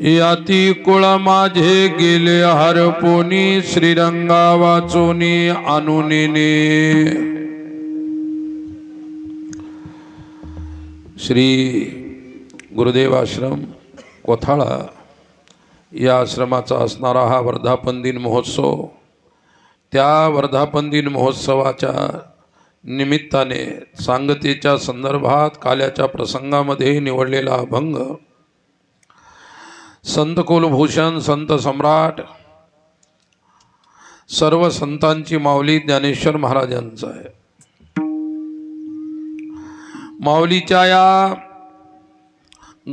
याती कुळ माझे गेले हरपोनी श्रीरंगा वाचोनी आणुनीने। श्री गुरुदेव आश्रम कोथाळा या आश्रमाचा असणारा हा वर्धापन दिन महोत्सव, त्या वर्धापन दिन महोत्सवाच्या निमित्ताने सांगतेच्या संदर्भात काल्याच्या प्रसंगामध्ये निवडलेला अभंग संत कुलभूषण संत सम्राट सर्व संतांची माऊली ज्ञानेश्वर महाराजांचा आहे। माऊलीच्या या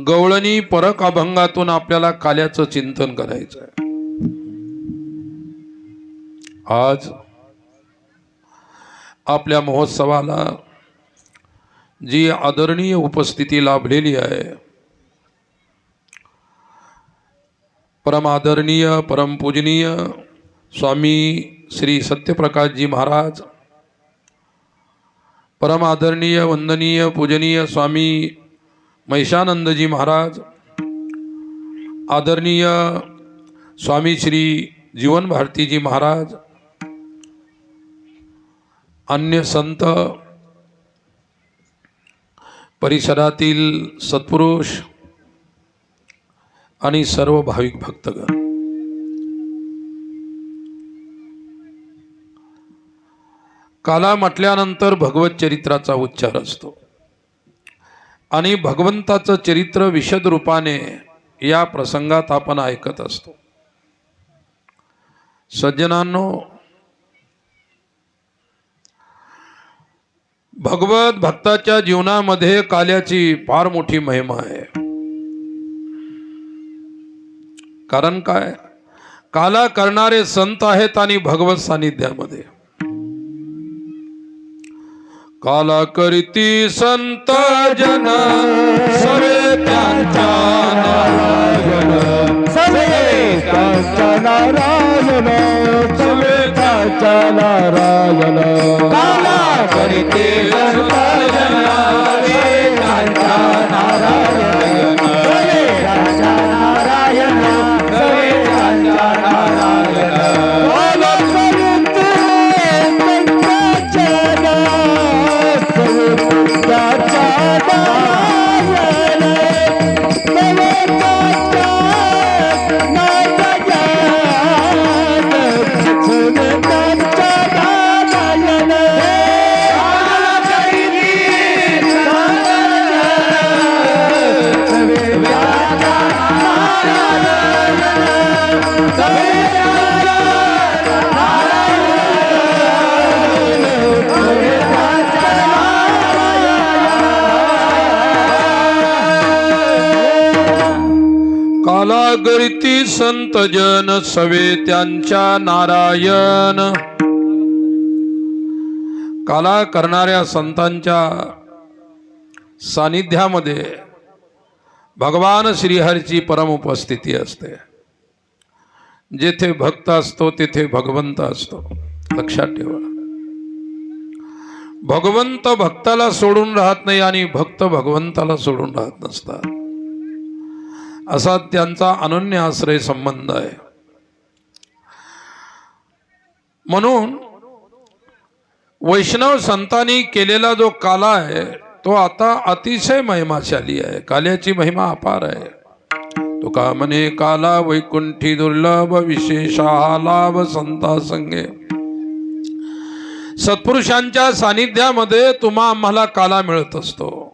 गवळणी परक अभंगातून आपल्याला काल्याचं चिंतन करायचं आहे। आज आपल्या महोत्सवाला जी आदरणीय उपस्थिती लाभलेली आहे, परम आदरणीय परम पूजनीय स्वामी श्री सत्यप्रकाशजी महाराज, परम आदरणीय वंदनीय पूजनीय स्वामी महिषानंदजी महाराज, आदरणीय स्वामी श्री जीवन भारतीजी महाराज, अन्य संत, परिसरातील सत्पुरुष आणि सर्व भाविक भक्तगण, काला म्हटल्यानंतर भगवत चरित्राचा उच्चार असतो आणि भगवंताचं चरित्र विशद रूपाने या प्रसंगात आपण ऐकत असतो। सज्जनांनो, भगवत भक्ताच्या जीवनामध्ये काल्याची फार मोठी महिमा आहे। कारण काय, काला करणारे संत आहेत आणि भगवत सानिध्यामध्ये। काला करीती संत जन सवे त्यांच्या नारायण, सवे त्यांच्या नारायण, सवे त्यांच्या नारायण। काला करीती संत जन सवे त्यांच्या नारायण, सवे त्यांच्या नारायण, सवे त्यांच्या नारायण। काला करीती काला गरिती संत जन सवे त्यांच्या नारायण। काला करणाऱ्या संतांच्या सानिध्यामध्ये भगवान श्रीहरीची परम उपस्थिती असते। जेथे भक्त असतो तेथे भगवंत असतो, लक्षात ठेवा। भगवंत भक्ताला सोडून राहत नाही आणि भक्त भगवंताला सोडून राहत नसतात, असा त्यांचा अनन्य आश्रय संबंध आहे। म्हणून वैष्णव संतांनी केलेला जो काला आहे तो आता अतिशय महिमाशाली आहे। काल्याची महिमा अपार आहे। तो का म्हणे, काला वैकुंठी दुर्लभ विशेषा लाभ संता संगे। सत्पुरुषांच्या सानिध्यामध्ये तुम्हा आम्हाला काला मिळत असतो।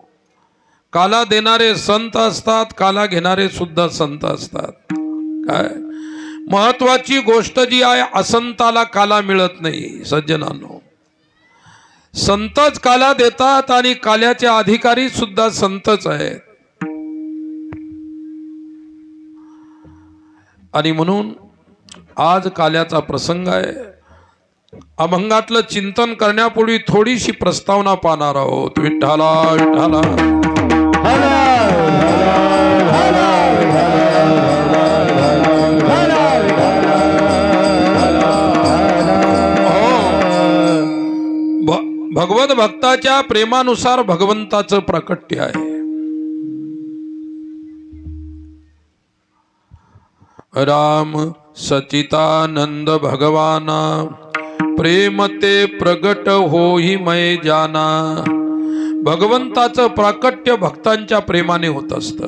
काला देणारे संत असतात, काला घेणारे सुद्धा संत असतात। काय महत्वाची गोष्ट जी आहे, असंताला काला मिळत नाही। सज्जनांनो, संतच काला देतात आणि काल्याचे अधिकारी सुद्धा संतच आहेत। आणि म्हणून आज काल्याचा प्रसंग आहे। अभंगातलं चिंतन करण्यापूर्वी थोडीशी प्रस्तावना पाहणार आहोत। विठ्ठला विठ्ठला भगवत भक्ताच्या प्रेमानुसार भगवंताचं प्राकट्य आहे। राम सचितानंद भगवाना, प्रेम ते प्रगट होई मै जाना. भगवंताचं प्राकट्य भक्तांच्या प्रेमाने होत असतं.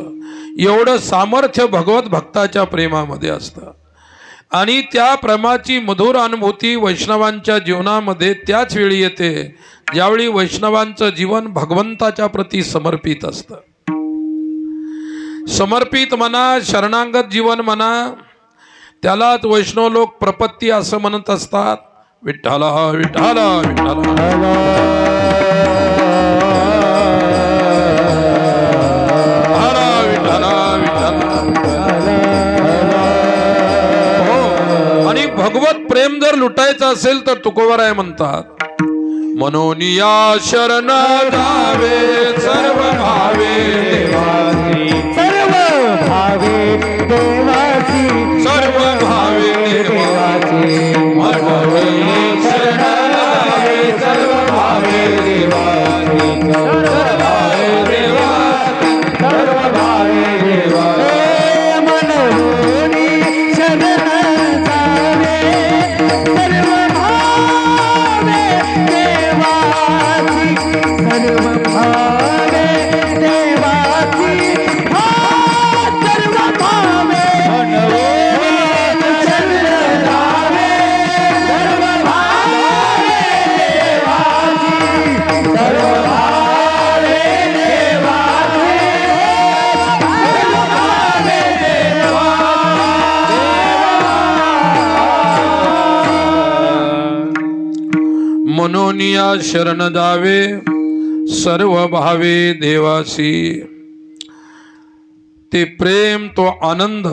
एवढं सामर्थ्य भगवत भक्ताच्या प्रेमामध्ये असतं. आणि त्या प्रेमाची मधुर अनुभूती वैष्णवांच्या जीवनामध्ये त्याच वेळी येते ज्यावेळी वैष्णवांचं जीवन भगवंताच्या प्रती समर्पित असतं. समर्पित म्हणा, शरणागत जीवन म्हणा, त्यालाच वैष्णव लोक प्रपत्ती असं म्हणत असतात. विठ्ठला विठ्ठला विठ्ठला, भगवत प्रेम जर लुटायचं असेल तर तुकोबराय म्हणतात, मनोनिया शरण जावे सर्व भावे देवासी, सर्व भावे देवासी, सर्व भावे देवासी. मनोनिया शरण जावे सर्व भावे देवासी, सर्व भावे देवासी, सर्व भावे देवासी. मनोनी शरण मनोनिया शरण जावे सर्व भावे देवासी. ते प्रेम, तो आनंद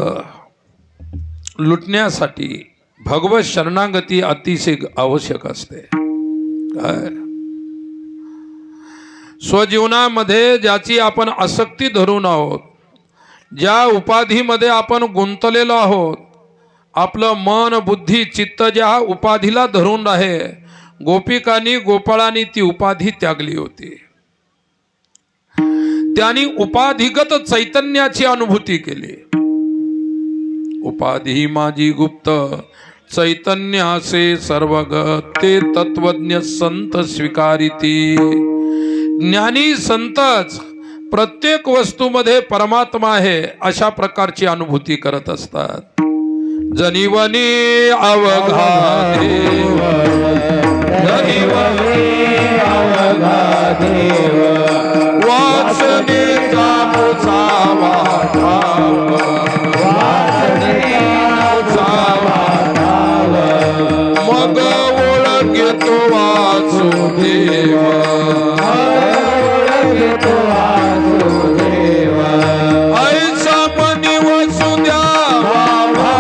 लुटण्यासाठी भगवत शरणागती अतिशय आवश्यक असते. काय स्वजीवनामध्ये ज्याची आपण आसक्ती धरून आहोत, ज्या उपाधीमध्ये आपण गुंतलेलो आहोत, आपलं मन बुद्धी चित्त ज्या उपाधीला धरून आहे, गोपिकांनी गोपाळांनी ती उपाधी त्यागली होती. त्यांनी उपाधिगत चैतन्याची अनुभूती केली. उपाधी माझी गुप्त चैतन्यासे सर्वगत, ते तत्वज्ञ संत स्वीकारिती. ज्ञानी संतच प्रत्येक वस्तूमध्ये परमात्मा आहे अशा प्रकारची अनुभूती करत असतात. जनिवनी अवघा देव, जनिवनी अवघा देव, वासनेचा मुसावा ठाव, मुसावा ठाव, मग ओळखतो वासुदेव, ओळखतो वासुदेव. ऐसा मनी वसुदेवा भावना,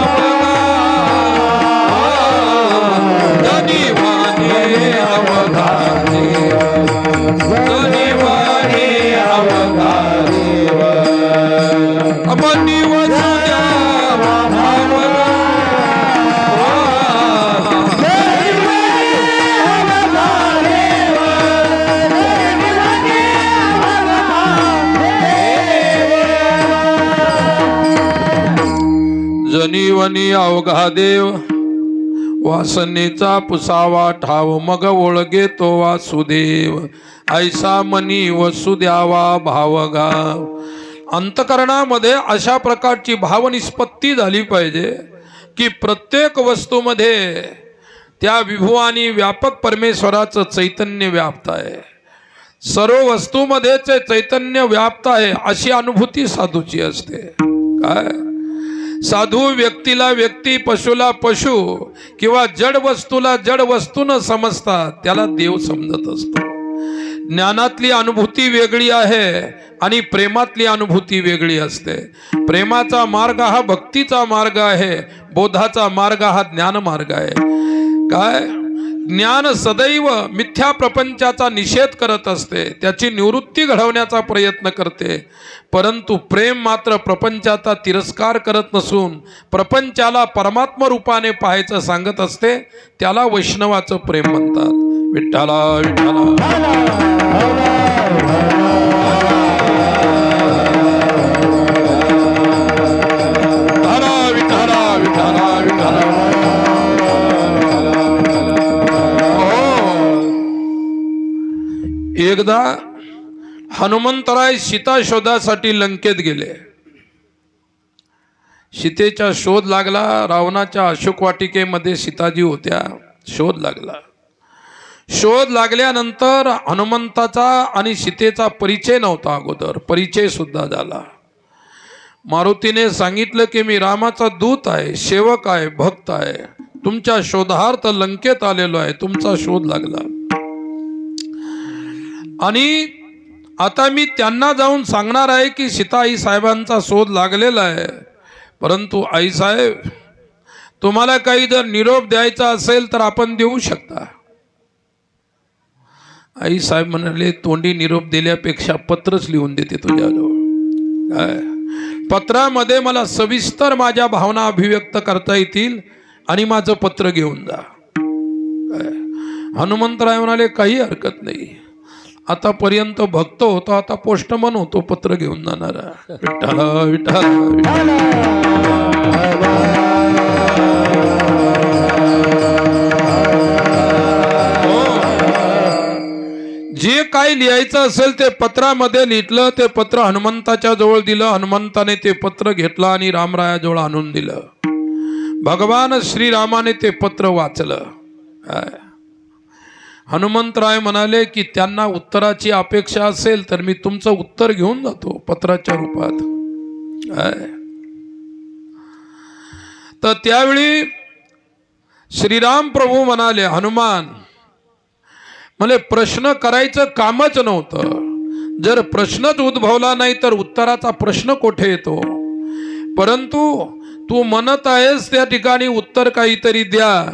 जनिवानी अवघा देव, जनिवानी अवघा देव, मनी वसुदेवा भावना. जनिवनी अवघा देव, वासनेचा पुसावा ठाव, मग ओळगे तो वासुदेव. ऐसा मनी वसुद्यावा भावगा. अंतकरणामध्ये अशा प्रकारची भावनिष्पत्ती झाली पाहिजे की प्रत्येक वस्तूमध्ये त्या विभू आणि व्यापक परमेश्वराचं चैतन्य व्याप्त आहे. सर्व वस्तूमध्ये ते चैतन्य व्याप्त आहे अशी अनुभूती साधूची असते. काय साधू व्यक्तीला व्यक्ती, पशुला पशु किंवा जड वस्तूला जड वस्तू न समजता त्याला देव समजत असतो. ज्ञानातली अनुभूती वेगळी आहे आणि प्रेमातली अनुभूती वेगळी असते. प्रेमाचा मार्ग हा भक्तीचा मार्ग आहे, बोधाचा मार्ग हा ज्ञान मार्ग आहे. काय ज्ञान सदैव मिथ्या प्रपंचाचा निषेध करत असते, त्याची निवृत्ती घडवण्याचा प्रयत्न करते. परंतु प्रेम मात्र प्रपंचाचा तिरस्कार करत नसून प्रपंचाला परमात्मा रूपाने पाहायचं सांगत असते. त्याला वैष्णवाचं प्रेम म्हणतात. विठ्ठला विठ्ठला. हरा विठ्ठला एकदा हनुमंतराय सीता शोधासाठी लंकेत गेले. सीतेचा शोध लागला. रावणाच्या अशोक वाटिकेमध्ये सीताजी होत्या. शोध लागला. शोध लागल्यानंतर हनुमंताचा आणि सीतेचा परिचय नव्हता. अगोदर परिचय सुद्धा झाला. मारुतीने सांगितलं की मी रामाचा दूत आहे, सेवक आहे, भक्त आहे, तुमच्या शोधार्थ लंकेत आलेलो आहे. तुमचा शोध लागला आणि आता मी त्यांना जाऊन सांगणार आहे की सीता आई साहेबांचा शोध लागलेला आहे. परंतु आई साहेब, तुम्हाला काही जर निरोप द्यायचा असेल तर आपण देऊ शकता. आई साहेब म्हणाले, तोंडी निरोप दिल्यापेक्षा पत्रच लिहून देते तुझ्याजवळ. काय पत्रामध्ये मला सविस्तर माझ्या भावना अभिव्यक्त करता येतील आणि माझं पत्र घेऊन जा. हनुमंतराय म्हणाले, काही हरकत नाही. आतापर्यंत भक्त होतो, आता पोस्टमन होतो, पत्र घेऊन जाणार. विठ्ठल विठ्ठल विठ्ठल. जे काही लिहायचं असेल ते पत्रामध्ये लिहिलं. ते पत्र हनुमंताच्या जवळ दिलं. हनुमंताने ते पत्र घेतलं आणि रामरायाजवळ आणून दिलं. भगवान श्रीरामाने ते पत्र वाचलं. हनुमंतराय म्हणाले की त्यांना उत्तराची अपेक्षा असेल तर मी तुमचं उत्तर घेऊन जातो पत्राच्या रूपात. तर त्यावेळी श्रीराम प्रभू म्हणाले, हनुमान मला प्रश्न करायचं कामच नव्हतं. जर प्रश्नच उद्भवला नाही तर उत्तराचा प्रश्न कोठे येतो. परंतु तू म्हणत आहेस त्या ठिकाणी उत्तर काहीतरी द्या.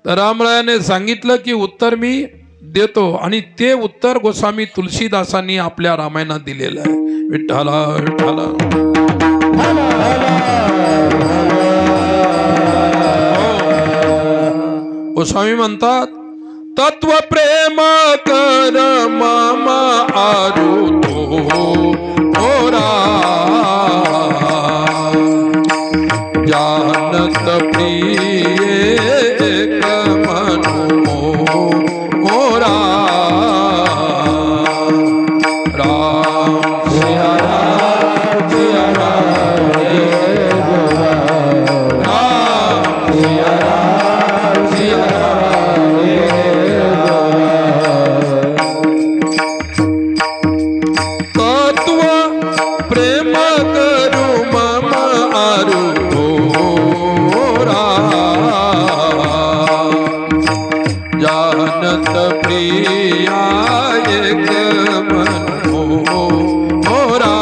तर रामरायाने सांगितलं की उत्तर मी देतो आणि ते उत्तर गोस्वामी तुलसीदासांनी आपल्या रामायणात दिलेलं आहे. विठ्ठला विठ्ठला. गोस्वामी म्हणतात, तत्व प्रेम कर मम आरुतो ओरा जानत प्रिय एक मनो ओरा. राम सिया राम सिया राम राम सिया राम सिया तत्व प्रेम करू मम आरुतो जानत प्रिया एक मनोरा.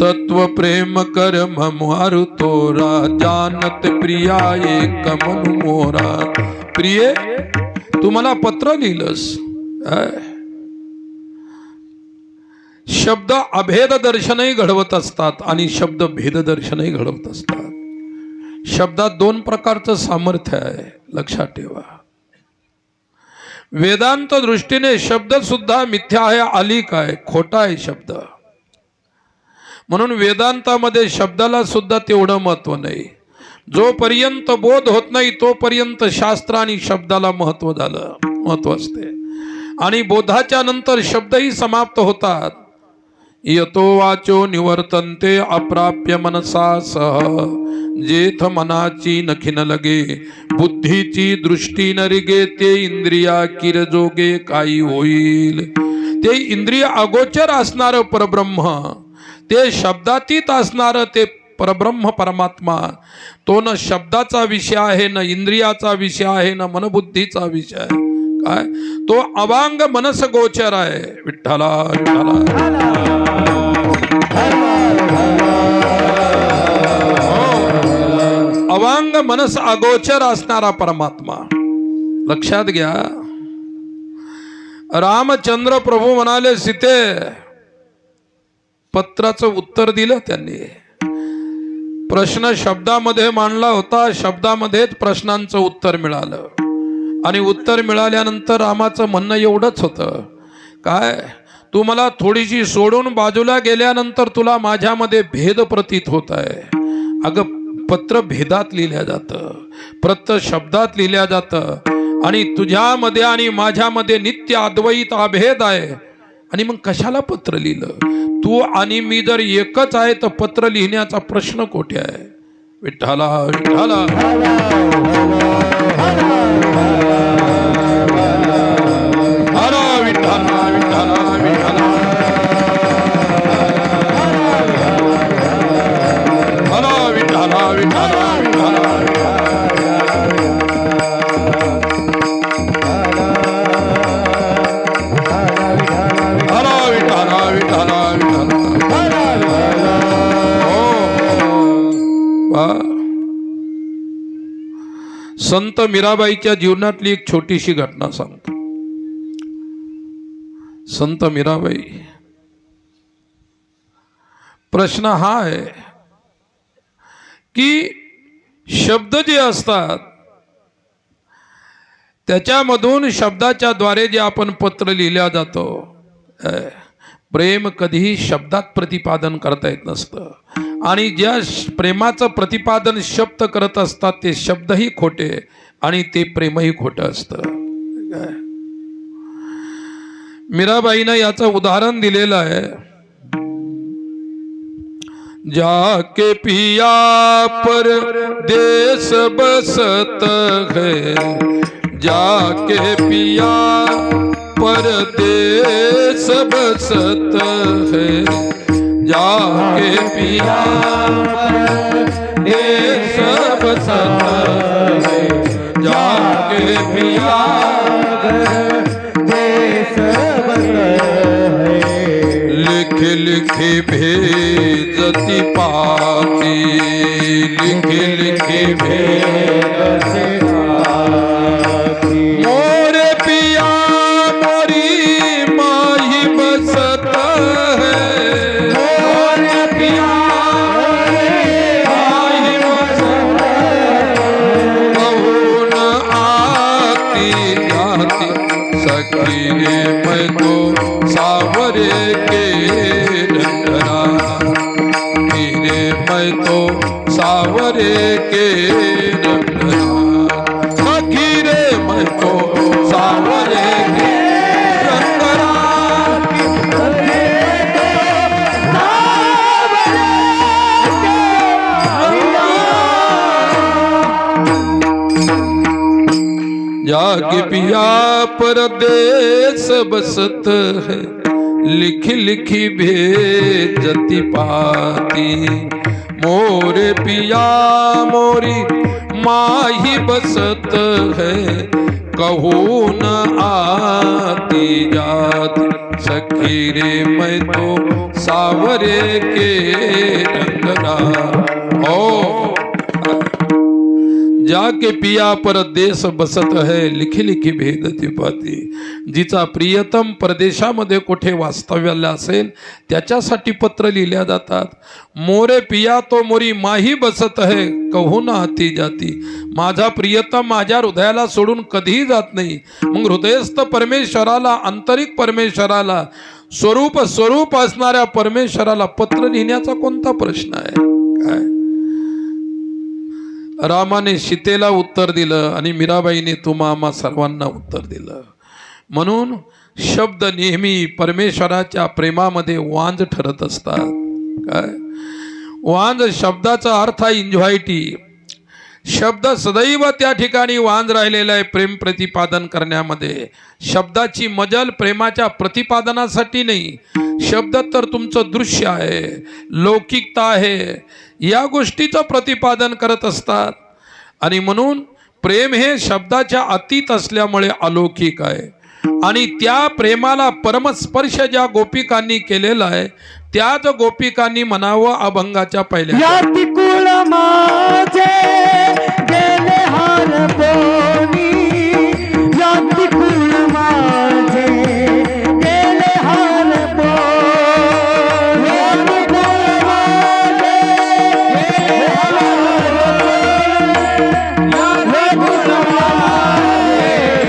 तत्व प्रेम कर ममहारु तोरा जानत प्रिया एक मनु मोरा. प्रिय, तू मला पत्र लिहिलंस. शब्द अभेद दर्शनही घडवत असतात आणि शब्द भेद दर्शनही घडवत असतात. शब्दात दोन प्रकारचं सामर्थ्य आहे, लक्षात ठेवा. वेदांत दृष्टीने शब्द सुद्धा मिथ्या आहे, अलीक आहे, खोटा आहे शब्द. म्हणून वेदांतामध्ये शब्दाला सुद्धा तेवढं महत्व नाही. जोपर्यंत बोध होत नाही तोपर्यंत शास्त्र आणि शब्दाला महत्व असते. आणि बोधाच्या नंतर शब्दही समाप्त होतात. यतो वाचो निवर्तन्ते अप्राप्य मनसा सह. जेथ मनाची नखिन लगे बुद्धीची दृष्टी न रिगे. ते इंद्रिया किरजोगे काही होईल. ते इंद्रिय अगोचर असणार परब्रह्म, ते शब्दातीत असणार ते परब्रह्म परमात्मा, तो न शब्दाचा विषय आहे, न इंद्रियाचा विषय आहे, न मनबुद्धीचा विषय आहे. काय तो अवांग मनस गोचर आहे. विठ्ठला विठ्ठला. अवांग मनस अगोचर असणारा परमात्मा. लक्षात घ्या. रामचंद्र प्रभू म्हणाले, सीते, पत्राचं उत्तर दिलं त्यांनी. प्रश्न शब्दामध्ये मांडला होता, शब्दामध्येच प्रश्नांचं उत्तर मिळालं. आणि उत्तर मिळाल्यानंतर रामाचं म्हणणं एवढंच होतं, काय तू मला थोडीशी सोडून बाजूला गेल्यानंतर तुला माझ्यामध्ये भेद प्रतीत होत आहे. अगं पत्र भेदात लिहिल्या जातं, प्रत शब्दात लिहिल्या जातं, आणि तुझ्यामध्ये आणि माझ्यामध्ये नित्य अद्वैत अभेद आहे. आणि मग कशाला पत्र लिहिलं? तू आणि मी जर एकच आहे तर पत्र लिहिण्याचा प्रश्न कोठे आहे? विठ्ठला विठ्ठला हरा विठ्ठला विठ्ठला विठ्ठला हरा विठ्ठला विठ्ठला विठ्ठला हरा विठ्ठला विठ्ठला संत मीराबाईच्या जीवनातली एक छोटीशी घटना सांगतो. संत मीराबाई, प्रश्न हा आहे की शब्द जे असतात त्याच्यामधून शब्दाच्या द्वारे जे आपण पत्र लिहिल्या जातो, प्रेम कधीही शब्दात प्रतिपादन करता येत नसतं. आणि ज्या प्रेमाचं प्रतिपादन शब्द करत असतात ते शब्दही खोटे आणि ते प्रेमही खोटं असतं. मीराबाईनं याचं उदाहरण दिलेलं आहे. जाके पिया परदेस बसत है, जाके पिया परदेस बसत है, जाके पिया परदेस बसत है, जाके पिया परदेस बसत है, लिख लिख भेजती पाती, लिख लिख भेजती मोरे पिया मोरी माही बसत है, मोरे पिया माही बसत है, कौन आती जाती सखी रे मैं तो सावरे के रंगना, हीरे मैं तो सावरे के रंगना, सखी रे मैं तो सावरे के रंगना, जाके पिया परदेस बसत है, लिख लिखी भेजती पाती, मोरे पिया मोरी माही बसत है, कहूँ न आती जाती सखी रे मैं तो सावरे के रंगना. ओ जाके पिया परदेस बसत है, लिखी लिखी भेदती पाती. जिचा प्रियतम परदेशामध्ये कुठे वास्तव्याला असेल त्याच्यासाठी पत्र लिहिल्या जातात. मोरे पिया तो मोरी माही बसत है, कहू ना आती जाती. माझा प्रियतम माझ्या हृदयाला सोडून कधीही जात नाही. मग हृदयस्थ परमेश्वराला, आंतरिक परमेश्वराला, स्वरूप असणाऱ्या परमेश्वराला पत्र लिहिण्याचा कोणता प्रश्न आहे? काय रामाने सीतेला उत्तर दिलं आणि मीराबाईने तुम्हा आम्हा सर्वांना उत्तर दिलं. म्हणून शब्द नेहमी परमेश्वराच्या प्रेमामध्ये वांज ठरत असतात. काय वांज शब्दाचा अर्थ आहे एन्झायटी. शब्द सदैव त्या ठिकाणी वांज राहिलेला आहे प्रेम प्रतिपादन करण्यामध्ये. शब्दाची मजल प्रेमाच्या प्रतिपादनासाठी नाही. शब्द तर तुमचं दृश्य आहे, लौकिकता आहे, या गोष्टीचं प्रतिपादन करत असतात. आणि म्हणून प्रेम हे शब्दाच्या अतीत असल्यामुळे अलौकिक आहे. आणि त्या प्रेमाला परमस्पर्श ज्या गोपिकांनी केलेला आहे त्याच गोपिकांनी म्हणावं अभंगाच्या पहिल्या, याती कुळ माझे गेले हरपोनी, याती कुळ माझे गेले हरपोनी, याती कुळ माझे गेले हरपोनी, याती कुळ माझे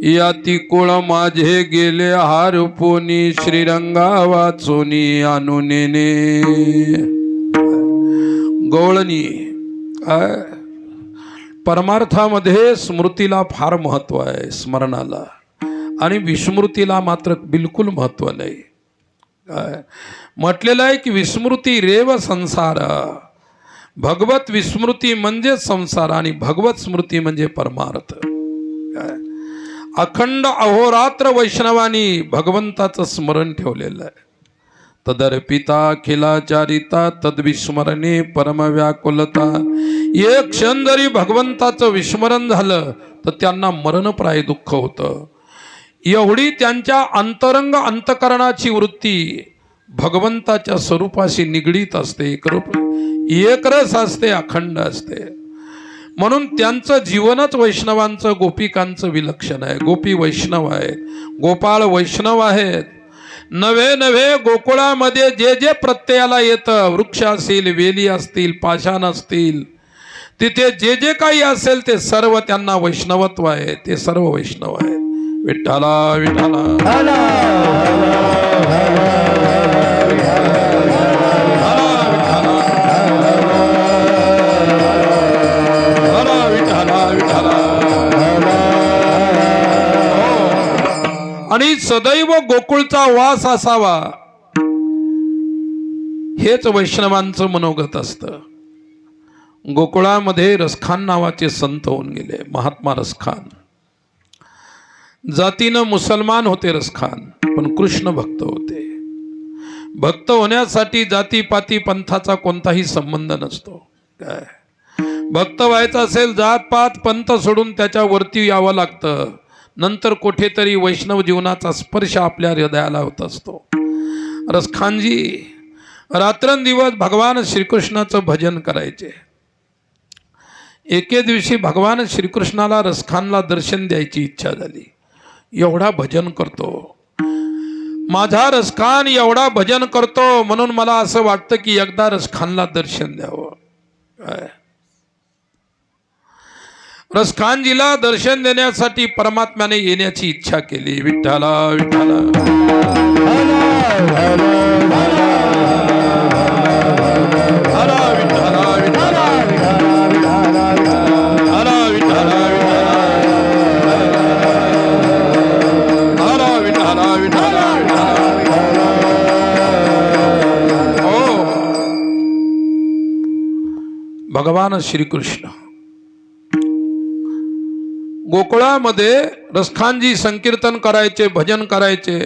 याती कुळ माझे गेले हारपोनी श्रीरंगा वाचोनी अनुनेने गवळणी काय परमार्थामध्ये स्मृतीला फार महत्व आहे स्मरणाला आणि विस्मृतीला मात्र बिलकुल महत्व नाही काय म्हटलेलं आहे की विस्मृती रेव संसार भगवत विस्मृती म्हणजे संसार आणि भगवत स्मृती म्हणजे परमार्थ काय अखंड अहोरात्र वैष्णवानी भगवंताचं स्मरण ठेवलेलं आहे तदर्पिता खिलाचारिता तद्विस्मरणे परम व्याकुलता एक क्षण जरी भगवंताचं विस्मरण झालं तर त्यांना मरणप्राय दुःख होतं एवढी त्यांच्या अंतरंग अंतकरणाची वृत्ती भगवंताच्या स्वरूपाशी निगडीत असते एकरस असते अखंड असते म्हणून त्यांचं जीवनच वैष्णवांचं गोपिकांचं विलक्षण आहे गोपी वैष्णव आहेत गोपाळ वैष्णव आहेत नवे नवे गोकुळामध्ये जे जे प्रत्ययाला येतं वृक्ष असतील वेली असतील पाषाण असतील तिथे जे जे काही असेल ते सर्व त्यांना वैष्णवत्व आहे ते सर्व वैष्णव आहेत विठ्ठला विठ्ठला आणि सदैव गोकुळचा वास असावा हेच वैष्णवांचं मनोगत असतं गोकुळामध्ये रसखान नावाचे संत होऊन गेले महात्मा रसखान जातीनं मुसलमान होते रसखान पण कृष्ण भक्त होते भक्त होण्यासाठी जातीपाती पंथाचा कोणताही संबंध नसतो काय भक्त व्हायचं असेल जातपात पंथ सोडून त्याच्यावरती यावं लागतं नंतर कुठेतरी वैष्णव जीवनाचा स्पर्श आपल्या हृदयाला होत असतो रसखानजी रात्रंदिवस भगवान श्रीकृष्णाचं भजन करायचे एके दिवशी भगवान श्रीकृष्णाला रसखानला दर्शन द्यायची इच्छा झाली एवढा भजन करतो माझा रसखान एवढा भजन करतो म्हणून मला असं वाटतं की एकदा रसखानला दर्शन द्यावं काय रसखानजीला दर्शन देण्यासाठी परमात्म्याने येण्याची इच्छा केली विठ्ठला विठ्ठला भगवान श्रीकृष्ण गोकुळामध्ये रसखानजी संकीर्तन करायचे भजन करायचे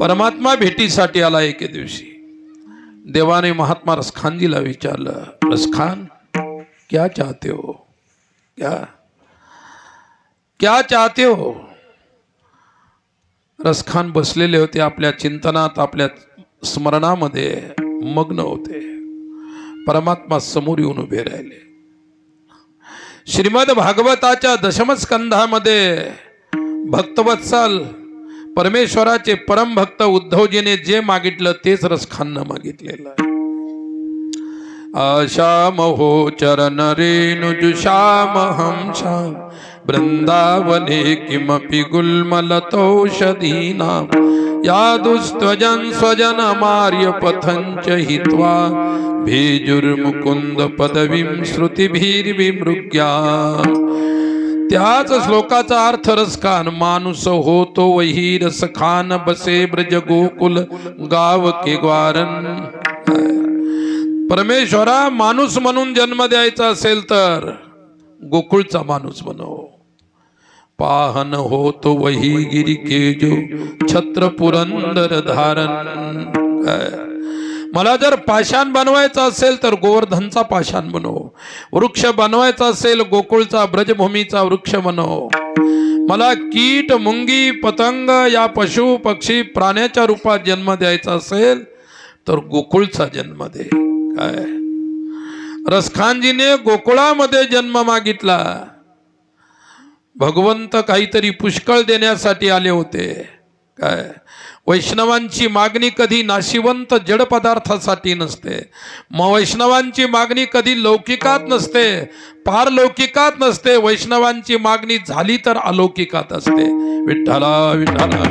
परमात्मा भेटीसाठी आला एके दिवशी देवाने महात्मा रसखानजीला विचारलं रसखान क्या चाहते हो क्या चाहते हो रसखान बसलेले होते आपल्या चिंतनात आपल्या स्मरणामध्ये मग्न होते परमात्मा समोर येऊन उभे राहिले श्रीमद भागवताच्या दशमस्कंधामध्ये भक्तवत्सल परमेश्वराचे परम भक्त उद्धवजीने जे मागितलं तेच रसखाननं मागितलेलं आशाम हो चरण रेणुजुषामहं श्याम वृंदावने किमपि गुल्मलतौषधीनां यादुस्त्वजन स्वजन मार्य पथंच हित्वा भेजुर्मुकुंद पदवीं श्रुतिभिर्विमृग्या त्याच श्लोकाचा अर्थ रसखान मानुस होतो वही रसखान बसे ब्रज गोकुल गाव के ग्वारन परमेश्वरा माणूस म्हणून जन्म द्यायचा असेल तर गोकुळचा माणूस बनव पाहन हो तो वही गिरी के जो छत्र पुरंदर धारण मला जर पाषाण बनवायचा असेल तर गोवर्धनचा पाषाण बनव वृक्ष बनवायचा असेल गोकुळचा ब्रजभूमीचा वृक्ष बनव मला कीट मुंगी पतंग या पशु पक्षी प्राण्याच्या रूपात जन्म द्यायचा असेल तर गोकुळचा जन्म दे काय रसखानजीने गोकुळामध्ये जन्म मागितला भगवंत काहीतरी पुष्कळ देण्यासाठी आले होते काय वैष्णवांची मागणी कधी नाशिवंत जड पदार्थासाठी नसते. मग वैष्णवांची मागणी कधी लौकिकात नसते, पारलौकिकात नसते. वैष्णवांची मागणी झाली तर अलौकिकात असते. विठ्ठला विठ्ठला.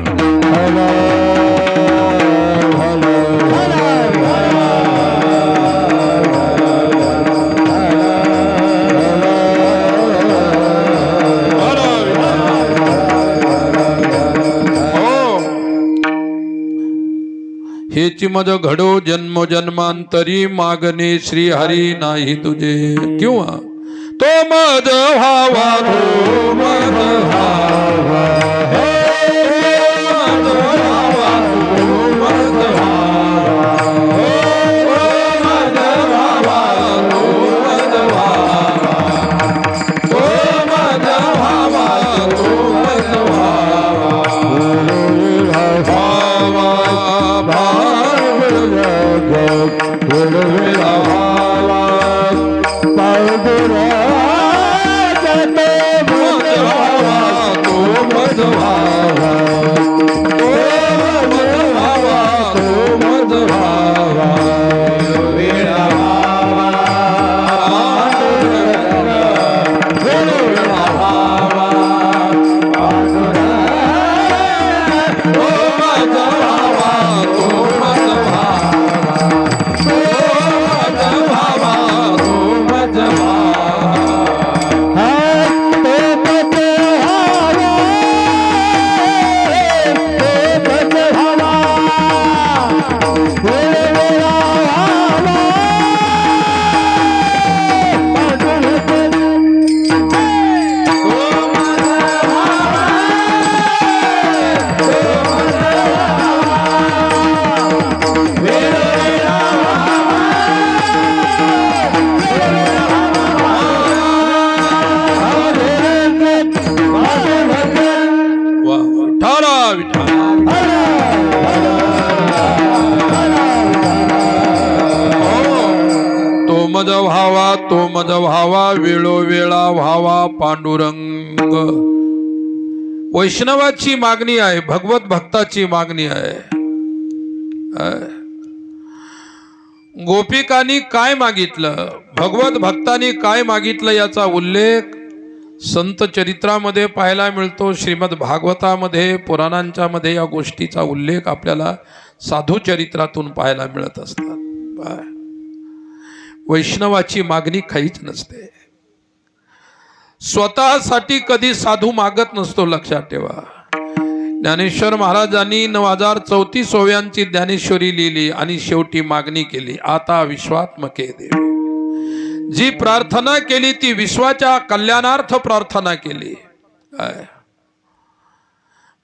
हेची मज घडो जन्म जन्मांतरी मागणे श्री हरी नाही तुझे. किंवा तो मज व्हावा, तो मज व्हावा, तो मज व्हावा, वेळोवेळा व्हावा पांडुरंग. वैष्णवाची मागणी आहे, भगवत भक्ताची मागणी आहे. गोपिकांनी काय मागितलं, भगवत भक्तांनी काय मागितलं याचा उल्लेख संत चरित्रामध्ये पाहायला मिळतो. श्रीमद भागवतामध्ये, पुराणांच्या मध्ये या गोष्टीचा उल्लेख आपल्याला साधू चरित्रातून पाहायला मिळत असतात. वैष्णवाची मागणी काहीच नसते. स्वतःसाठी कधी साधू मागत नसतो, लक्षात ठेवा. ज्ञानेश्वर महाराजांनी 9034 ओव्यांची ज्ञानेश्वरी लिहिली आणि शेवटी मागणी केली, आता विश्वात्मके देव. जी प्रार्थना केली ती विश्वाच्या कल्याणार्थ प्रार्थना केली.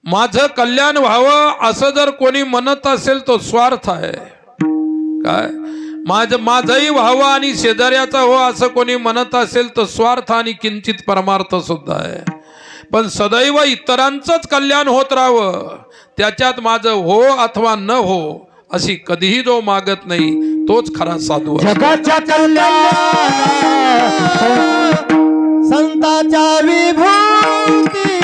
माझं कल्याण व्हावं असं जर कोणी म्हणत असेल तो स्वार्थ आहे. काय माझंही व्हावं आणि शेजाऱ्याचा हो असं कोणी म्हणत असेल तर स्वार्थ आणि किंचित परमार्थ सुद्धा आहे. पण सदैव इतरांचंच कल्याण होत राहावं, त्याच्यात माझं हो अथवा न हो अशी कधीही जो मागत नाही तोच खरा साधू. जगाच्या कल्याण संतांच्या विभूती,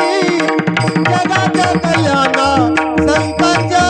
जगाच्या कल्याण संतांच्या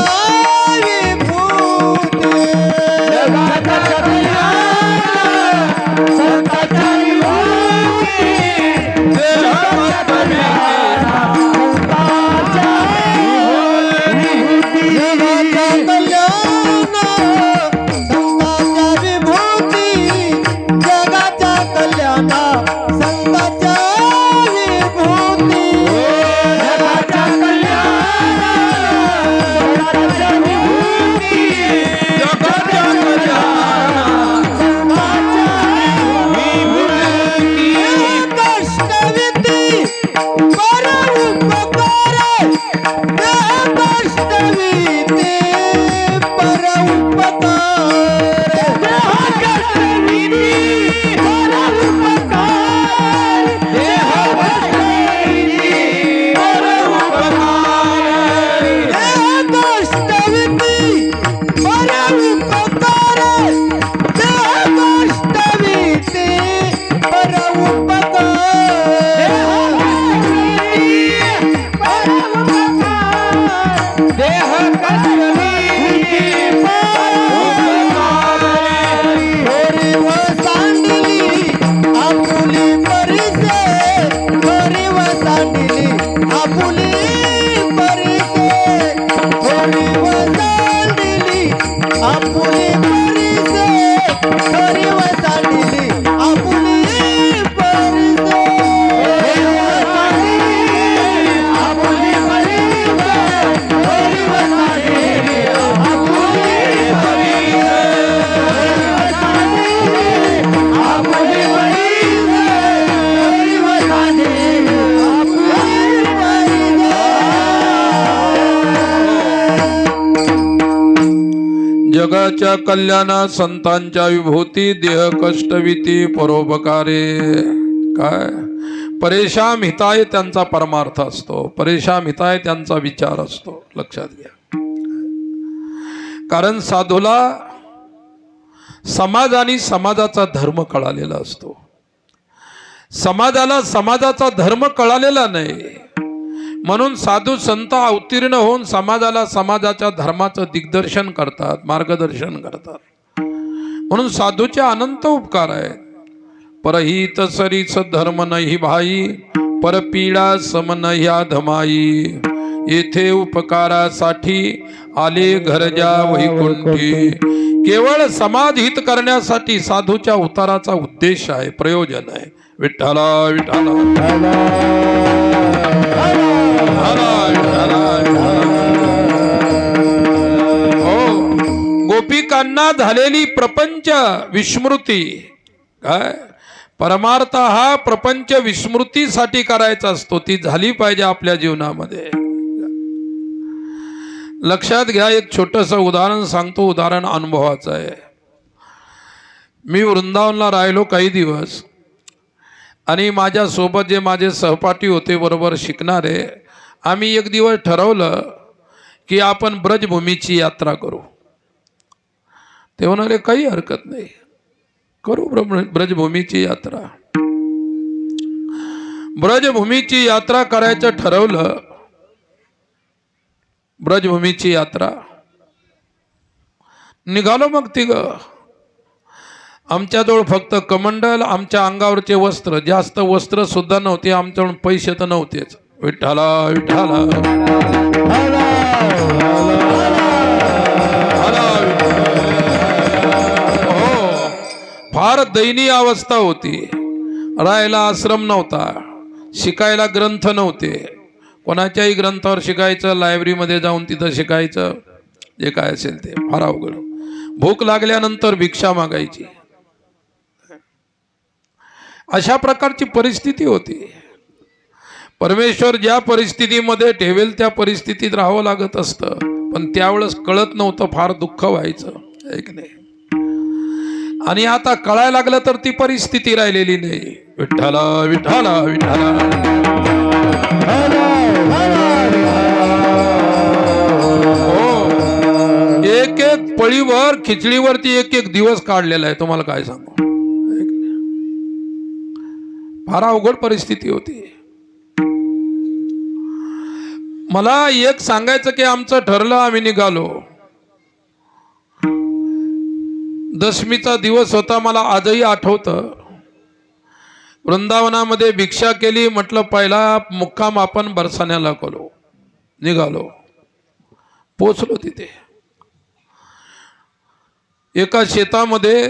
समाजाच्या कल्याणा संतांच्या विभूती देह कष्टविती परोपकारे काय परेशान हिताय त्यांचा परमार्थ असतो, परेशान हिताय त्यांचा विचार असतो, लक्षात घ्या. कारण साधूला समाज आणि समाजाचा धर्म कळालेला असतो, समाजाला समाजाचा धर्म कळालेला नाही. म्हणून साधू संत अवतीर्ण होऊन समाजाला समाजाच्या धर्माचं दिग्दर्शन करतात, मार्गदर्शन करतात. म्हणून साधूचे अनंत उपकार आहेत. परहित सरीच धर्म नाही भाई, परपीडा सम नह्या धमाई. येथे उपकारासाठी आले घरजा वैकुंठी. केवळ समाज हित करण्यासाठी साधूच्या उताराचा उद्देश आहे, प्रयोजन आहे. विठ्ठला विठ्ठला हो. गोपिकांना झालेली प्रपंच विस्मृती काय परमार्थ हा प्रपंच विस्मृतीसाठी करायचा असतो, ती झाली पाहिजे आपल्या जीवनामध्ये. लक्षात घ्या. एक छोटंसं उदाहरण सांगतो, उदाहरण अनुभवाचं आहे. मी वृंदावनला राहिलो काही दिवस आणि माझ्या सोबत जे माझे सहपाठी होते बरोबर शिकणारे, आम्ही एक दिवस ठरवलं की आपण ब्रजभूमीची यात्रा करू. ते म्हणाले काही हरकत नाही, करू ब्रजभूमीची यात्रा. ब्रजभूमीची यात्रा करायचं ठरवलं. ब्रजभूमीची यात्रा निघालो. मग तिघं आमच्याजवळ फक्त कमंडल, आमच्या अंगावरचे वस्त्र, जास्त वस्त्र सुद्धा नव्हते, आमच्याकडून पैसे तर नव्हतेच. विठ्ठला विठ्ठला हो. फार दयनीय अवस्था होती. राहायला आश्रम नव्हता, शिकायला ग्रंथ नव्हते. कोणाच्याही ग्रंथावर शिकायचं, लायब्ररीमध्ये जाऊन तिथं शिकायचं, जे काय असेल ते. फार अवघड. भूक लागल्यानंतर भिक्षा मागायची, अशा प्रकारची परिस्थिती होती. परमेश्वर ज्या परिस्थितीमध्ये ठेवेल त्या परिस्थितीत राहावं लागत असतं, पण त्यावेळेस कळत नव्हतं, फार दुःख व्हायचं, एक नाही. आणि आता कळायला लागलं तर ती परिस्थिती राहिलेली नाही. विठ्ठला विठ्ठला विठ्ठला हो. एक एक पळीवर खिचडीवरती एक एक दिवस काढलेला आहे. तुम्हाला काय सांगू, फार अवघड परिस्थिती होती. मला एक सांगायचं की आमचं ठरलं, आम्ही निघालो. दशमीचा दिवस होता, मला आजही आठवतं. वृंदावनामध्ये भिक्षा केली. म्हटलं पहिला मुक्काम आपण बरसाण्याला करू. निघालो. पोचलो तिथे. एका शेतामध्ये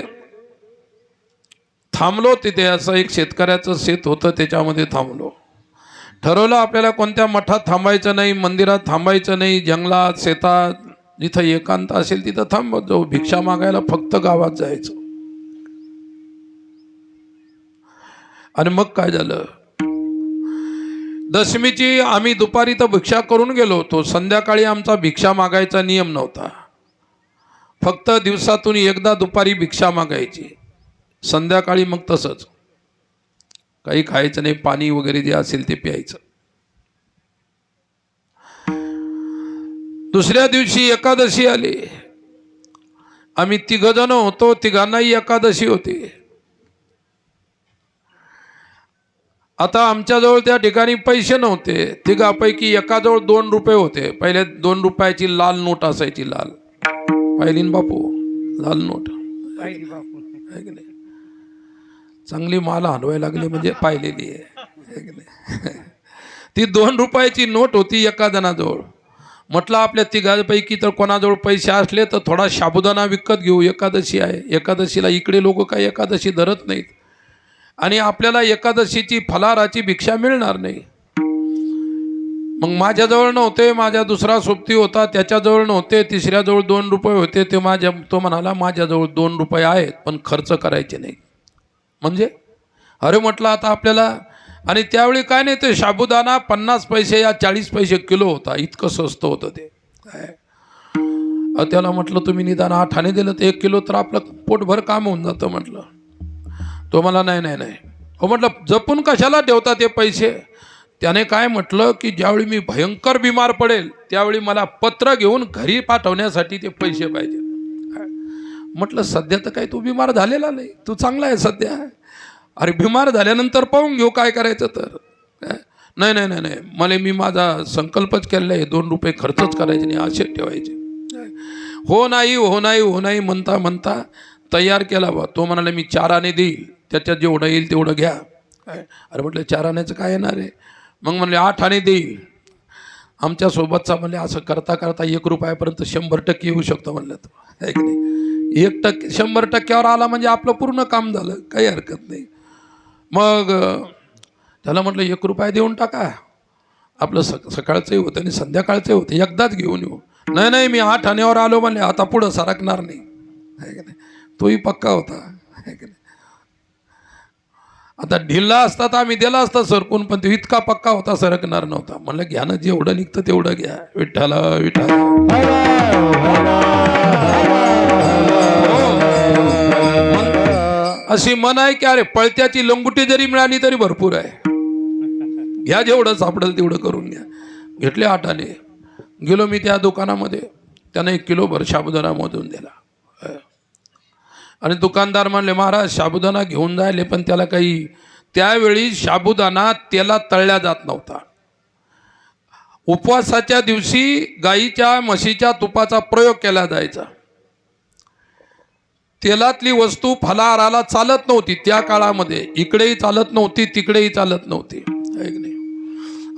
थांबलो. तिथे असं एक शेतकऱ्याचं शेत होतं, त्याच्यामध्ये थांबलो. ठरवलं आपल्याला कोणत्या मठात थांबायचं नाही, मंदिरात थांबायचं नाही, जंगलात, शेतात, जिथं एकांत असेल तिथं थांबत जाऊ. भिक्षा मागायला फक्त गावात जायचं. आणि मग काय झालं, दशमीची आम्ही दुपारी तर भिक्षा करून गेलो होतो. संध्याकाळी आमचा भिक्षा मागायचा नियम नव्हता. फक्त दिवसातून एकदा दुपारी भिक्षा मागायची, संध्याकाळी मग तसंच काही खायचं नाही, पाणी वगैरे जे असेल ते प्यायचं. दुसऱ्या दिवशी एकादशी आली. आम्ही तिघजण होतो, तिघांनाही एकादशी होती. आता आमच्याजवळ त्या ठिकाणी पैसे नव्हते. तिघापैकी एकाजवळ 2 रुपये होते. पहिले 2 रुपयाची लाल नोट असायची, लाल पाहिलीन बापू, लाल नोट आहे की नाही. चांगली माल हलवायला लागली म्हणजे पाहिलेली आहे. ती 2 रुपयाची नोट होती एका जणाजवळ. म्हटलं आपल्या तिघांपैकी तर कोणाजवळ पैसे असले तर थोडा साबुदाणा विकत घेऊ, एकादशी आहे. एकादशीला इकडे लोक काही एकादशी धरत नाहीत आणि आपल्याला एकादशीची फलाराची भिक्षा मिळणार नाही. मग माझ्याजवळ नव्हते, माझ्या दुसरा सोबती होता त्याच्याजवळ नव्हते, तिसऱ्याजवळ 2 रुपये होते. तो म्हणाला माझ्याजवळ 2 रुपये आहेत पण खर्च करायचे नाही. म्हणजे अरे म्हटलं आता आपल्याला, आणि त्यावेळी काय नाही, ते साबुदाणा 50 पैसे या 40 पैसे किलो होता, इतकं स्वस्त होतं ते. त्याला म्हटलं तुम्ही निदान 8 आणे दिलं तर 1 किलो तर आपलं पोटभर काम होऊन जातं म्हटलं. तो मला नाही नाही नाही हो म्हटलं, जपून कशाला ठेवता ते पैसे. त्याने काय म्हटलं की ज्यावेळी मी भयंकर बिमार पडेल त्यावेळी मला पत्र घेऊन घरी पाठवण्यासाठी ते पैसे पाहिजे. म्हटलं सध्या तर काही तू बिमार झालेला नाही, तू चांगला आहे सध्या. अरे बिमार झाल्यानंतर पाहून घेऊ काय करायचं तर. नाही नाही नाही नाही मला मी माझा संकल्पच केलेला आहे, 2 रुपये खर्चच करायचे नाही, असे ठेवायचे. हो नाही हो नाही हो नाही म्हणता म्हणता तयार केला बा. तो म्हणाला मी 4 आणे देईल, त्याच्यात जेवढं येईल तेवढं घ्या. अरे म्हटलं 4 आण्याचं काय येणार आहे. मग म्हणले 8 आणे देईल. आमच्यासोबतचा म्हणले असं करता करता 1 रुपयापर्यंत 100% येऊ शकतो म्हणलं. तो आहे की नाही, 1% 100%वर आला म्हणजे आपलं पूर्ण काम झालं, काही हरकत नाही. मग त्याला म्हटलं 1 रुपया देऊन टाका, आपलं सकाळचंही होतं आणि संध्याकाळचंही होतं, एकदाच घेऊन येऊ. नाही नाही मी 8 आण्यावर आलो म्हणले, आता पुढं सरकणार नाही. आहे की नाही, तोही पक्का होता. आहे की नाही, आता ढिल्ला असता तर आम्ही दिला असता सरकून, पण तो इतका पक्का होता सरकणार नव्हता. म्हणलं घ्या ना, जेवढं निघतं तेवढं घ्या. विठ्ठला विठ्ठला. अशी मन आहे की अरे पळत्याची लंगुटी जरी मिळाली तरी भरपूर आहे, घ्या जेवढं सापडेल तेवढं करून घ्या. घेतले 8 आणे. गेलो मी त्या दुकानामध्ये, त्यानं 1 किलो साबुदाणा मोजून दिला. आणि दुकानदार म्हणले महाराज साबुदाणा घेऊन जायले, पण त्याला काही त्यावेळी साबुदाणा तेलात तळल्या जात नव्हता. उपवासाच्या दिवशी गाईच्या म्हशीच्या तुपाचा प्रयोग केला जायचा. तेलातली वस्तू फलाहाराला चालत नव्हती त्या काळामध्ये. इकडेही चालत नव्हती, तिकडेही चालत नव्हती. ऐक नाही,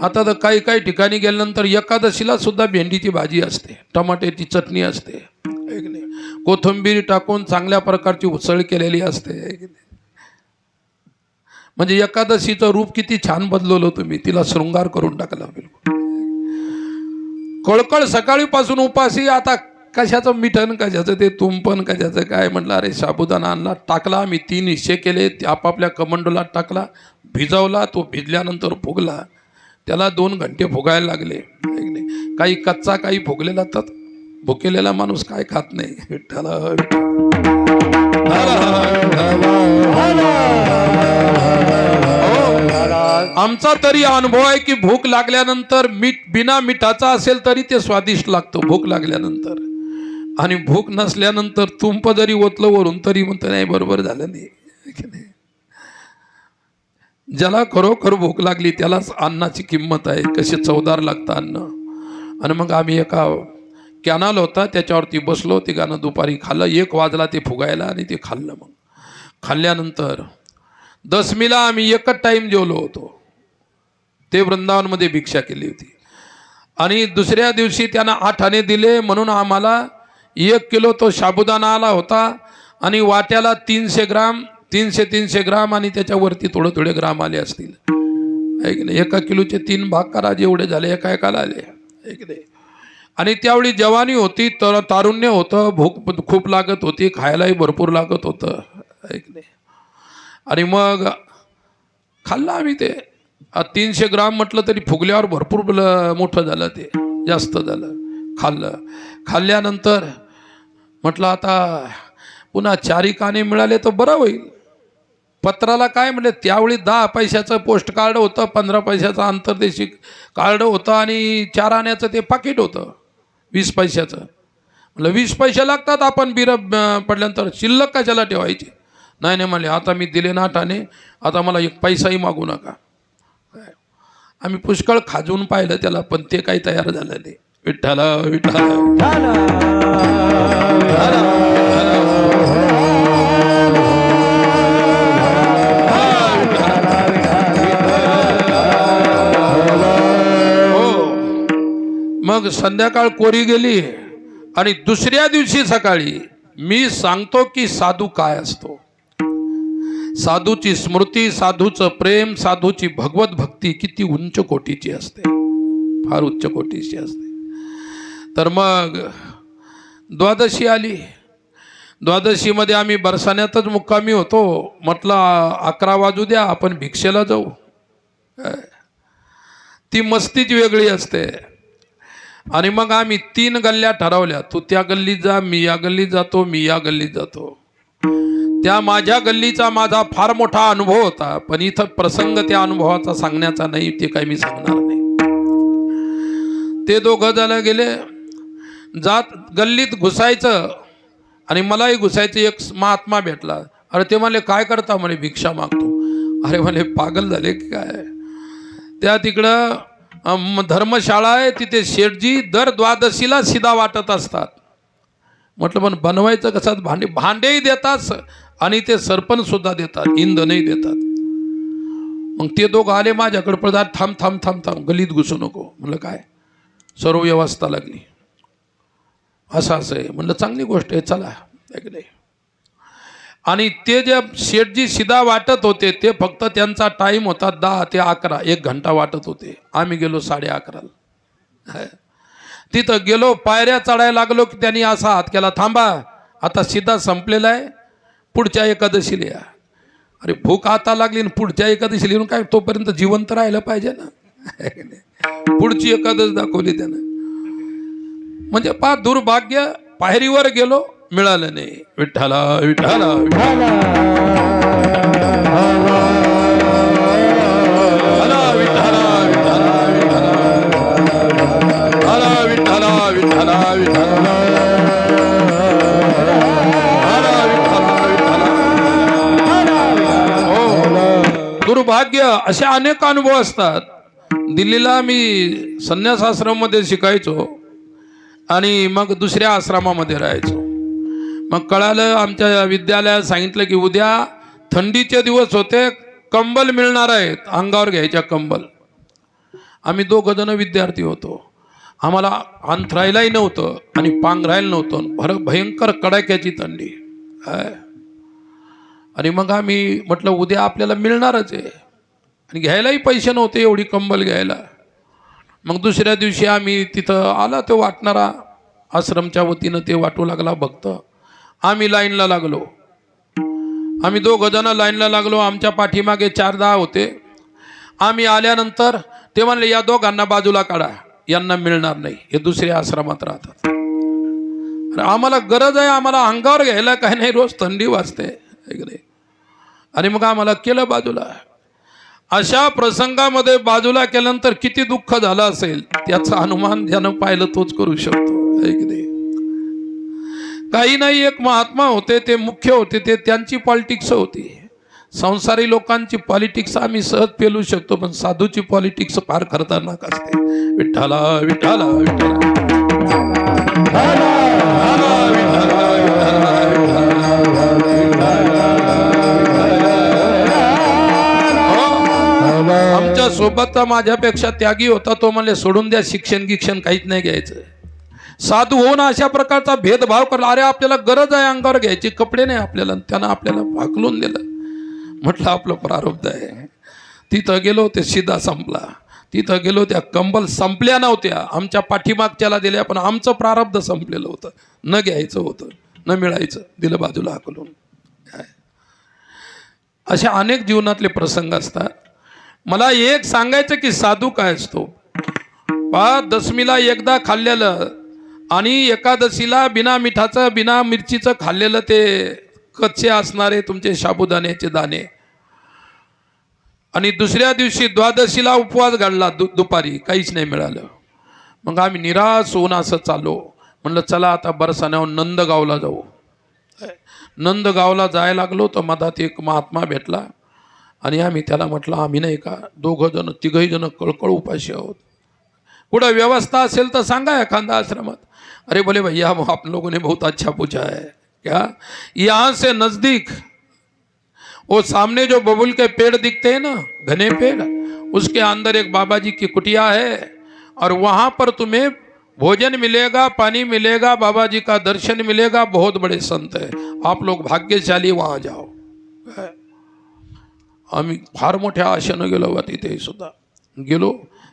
आता तर काही काही ठिकाणी गेल्यानंतर एकादशीला सुद्धा भेंडीची भाजी असते, टमाट्याची चटणी असते. ऐक नाही, कोथिंबीर टाकून चांगल्या प्रकारची उसळ केलेली असते. ऐक नाही, म्हणजे एकादशीचं रूप किती छान बदलवलं तुम्ही, तिला शृंगार करून टाकला बिलकुल. कळकळ सकाळीपासून उपासी, आता कशाचं मिठण, कशाचं ते तुंपण, कशाचं काय. म्हटलं अरे साबुदाणा आणला, टाकला, मी 3 हिस्से केले, आपापल्या कमंडोला टाकला, भिजवला. तो भिजल्यानंतर फुगला, त्याला 2 घंटे फुगायला लागले. काही कच्चा काही फुगलेला, तर भुकेलेला माणूस काय खात नाही. विठ्ठला आमचा तरी अनुभव आहे की भूक लागल्यानंतर मीठ बिना मिठाचा असेल तरी ते स्वादिष्ट लागतं भूक लागल्यानंतर. आणि भूक नसल्यानंतर तुंप जरी ओतलं वरून तरी म्हणतं नाही बरोबर झालं नाही. ज्याला खरोखर भूक लागली त्यालाच अन्नाची किंमत आहे, कसे चवदार लागतं अन्न. आणि मग आम्ही एका कॅनल होता त्याच्यावरती बसलो, ते गाणं दुपारी खाल्लं. 1 वाजला ते फुगायला आणि ते खाल्लं. मग खाल्ल्यानंतर दशमीला आम्ही एकच टाईम जेवलो होतो. ते वृंदावनमध्ये भिक्षा केली होती. आणि दुसऱ्या दिवशी त्यांना 8 आणे दिले, म्हणून आम्हाला 1 किलो तो साबुदाणा आला होता. आणि वाट्याला 300 ग्राम 300 ग्राम आणि त्याच्यावरती थोडे ग्राम आले असतील. ऐक नाही, 1 किलोचे 3 भाग करा, जेवढे झाले एका आले. ऐक नाही, आणि त्यावेळी जवानी होती, तर तारुण्य होतं, भूक खूप लागत होती, खायलाही भरपूर लागत होतं. ऐक नाही, आणि मग खाल्लं आम्ही ते. 300 ग्राम म्हटलं तरी फुगल्यावर भरपूर मोठं झालं, ते जास्त झालं. खाल्ल्यानंतर म्हटलं आता पुन्हा 4 आणे मिळाले तर बरं होईल. पत्राला काय म्हणले, त्यावेळी 10 पैशाचं पोस्ट कार्ड होतं, 15 पैशाचं आंतरदेशी कार्ड होतं आणि 4 आण्याचं ते पाकिट होतं 20 पैशाचं. म्हटलं 20 पैसे लागतात, आपण बिर पडल्यानंतर शिल्लक कशाला ठेवायची. नाही नाही म्हणले, आता मी दिले ना 8 आणे, आता मला 1 पैसाही मागू नका. आम्ही पुष्कळ खाजून पाहिलं त्याला, पण ते काही तयार झालं नाही. विठ्ठला विठ्ठला. मग संध्याकाळ कोरी गेली आणि दुसऱ्या दिवशी सकाळी मी सांगतो की साधू काय असतो. साधूची स्मृती, साधूचं प्रेम, साधूची भगवत भक्ती किती उंच कोटीची असते, फार उच्च कोटीची असते. तर मग द्वादशी आली. द्वादशीमध्ये आम्ही बरसाण्यातच मुक्कामी होतो. म्हटलं 11 वाजू द्या, आपण भिक्षेला जाऊ. ती मस्तीच वेगळी असते. आणि मग आम्ही 3 गल्ल्या ठरवल्या, तू त्या गल्लीत जा, मी या गल्लीत जातो, मी या गल्लीत जातो. त्या माझ्या गल्लीचा माझा फार मोठा अनुभव होता, पण इथं प्रसंग त्या अनुभवाचा सांगण्याचा नाही, ते काही मी सांगणार नाही. ते दोघं जण गेले, जात गल्लीत घुसायचं आणि मलाही घुसायचं. एक महात्मा भेटला. अरे ते म्हणले काय करता? म्हणे भिक्षा मागतो. अरे म्हणे पागल झाले की काय? त्या तिकडं धर्मशाळा आहे, तिथे शेठजी दर द्वादशीला शिदा वाटत असतात. म्हटलं पण बनवायचं कसं? भांडेही देतात आणि ते सरपण सुद्धा देतात, इंधनही देतात. मग ते दोघं आले माझ्याकडे, पडतात. थांब थांब थांब थांब, गल्लीत घुसू नको. म्हणलं काय? सर्व व्यवस्था लागली. असं आहे. म्हणलं चांगली गोष्ट आहे, चला. आणि ते जे शेठजी शिदा वाटत होते ते फक्त त्यांचा टाईम होता 10 ते 11, 1 घंटा वाटत होते. आम्ही गेलो 11:30. तिथं गेलो, पायऱ्या चढायला लागलो की त्यांनी असा हात केला, थांबा आता शिदा संपलेला आहे, पुढच्या एकादशीला या. अरे भूक आता लागली आणि पुढच्या एकादशीला येऊन काय? तोपर्यंत जिवंत राहिलं पाहिजे ना. पुढची एकादश दाखवली त्यानं. म्हणजे दुर्भाग्य, पायरीवर गेलो, मिळालं नाही. विठ्ठला विठ्ठला विठ्ठला विठ्ठला विठ्ठला विठ्ठला विठ्ठला. दुर्भाग्य, असे अनेक अनुभव असतात. दिल्लीला मी संन्यास आश्रममध्ये शिकायचो आणि मग दुसऱ्या आश्रमामध्ये राहायचो. मग कळालं, आमच्या विद्यालयात सांगितलं की उद्या थंडीचे दिवस होते, कंबल मिळणार आहेत, अंगावर घ्यायच्या कंबल. आम्ही 2 जण विद्यार्थी होतो. आम्हाला अंथरायलाही नव्हतं आणि पांघरायला नव्हतं. भयंकर कडाक्याची थंडी. आणि मग आम्ही म्हटलं उद्या आपल्याला मिळणारच आहे, आणि घ्यायलाही पैसे नव्हते एवढी कंबल घ्यायला. मग दुसऱ्या दिवशी आम्ही तिथं आला तो वाटणारा, आश्रमच्या वतीनं ते वाटू लागला भक्त. आम्ही लाईनला लागलो. आम्ही 2 जण लाईनला लागलो. आमच्या पाठीमागे 4-10 होते. आम्ही आल्यानंतर ते म्हणले या दोघांना बाजूला काढा, यांना मिळणार नाही, हे दुसऱ्या आश्रमात राहतात. आम्हाला गरज आहे, आम्हाला अंगावर घ्यायला काही नाही, रोज थंडी वाजते. आणि मग आम्हाला केलं बाजूला. अशा प्रसंगामध्ये बाजूला केल्यानंतर किती दुःख झालं असेल त्याचा अनुमान ज्यानं पाहिलं तोच करू शकतो. काही नाही, एक महात्मा होते, ते मुख्य होते, ते त्यांची पॉलिटिक्स होती. संसारी लोकांची पॉलिटिक्स आम्ही सहज पेलू शकतो, पण साधूची पॉलिटिक्स फार खतरनाक असते. विठ्ठला विठ्ठला आमच्या सोबतचा माझ्यापेक्षा त्यागी होता. तो म्हणले सोडून द्या, शिक्षण काहीच नाही घ्यायचं. साधू होऊन अशा प्रकारचा भेदभाव करला. अरे आपल्याला गरज आहे अंगावर घ्यायची, कपडे नाही आपल्याला, त्यानं आपल्याला हाकलून दिलं. म्हटलं आपलं प्रारब्ध आहे. तिथं गेलो, ते शिदा संपला. तिथं गेलो, त्या कंबल संपल्या नव्हत्या, आमच्या पाठीमागच्याला दिल्या, पण आमचं प्रारब्ध संपलेलं होतं. न घ्यायचं होतं, न मिळायचं, दिलं बाजूला हाकलून. अशा अनेक जीवनातले प्रसंग असतात. मला एक सांगायचं की साधू काय असतो. दशमीला एकदा खाल्लेलं आणि एकादशीला बिना मिठाचं बिना मिरचीचं खाल्लेलं ते कच्चे असणारे तुमचे साबुदाण्याचे दाणे, आणि दुसऱ्या दिवशी द्वादशीला उपवास घडला, दुपारी काहीच नाही मिळालं. मग आम्ही निराश होऊन असं चाललो. म्हणलं चला आता बरसाण्यावर नंदगावला जाऊ. नंदगावला जायला लागलो तर मधात एक महात्मा भेटला आणि आम्ही त्याला म्हटलं आम्ही नाही का 2 जण 3 जण कळकळ उपाशी आहोत, कुठं व्यवस्था असेल तर सांगा एखादा आश्रमात. अरे बोले भैया आप लोगों ने बहुत अच्छा पूछा है, क्या यहाँ से नज़दीक वो सामने जो बबुल के पेड़ दिखते हैं ना, घने पेड़, उसके अंदर एक बाबा जी की कुटिया है और वहाँ पर तुम्हें भोजन मिलेगा, पानी मिलेगा, बाबा जी का दर्शन मिलेगा, बहुत बड़े संत है, आप लोग भाग्यशाली, वहाँ जाओ. आम्ही फार मोठ्या आशेनं गेलो बा. तिथे सुद्धा गेलो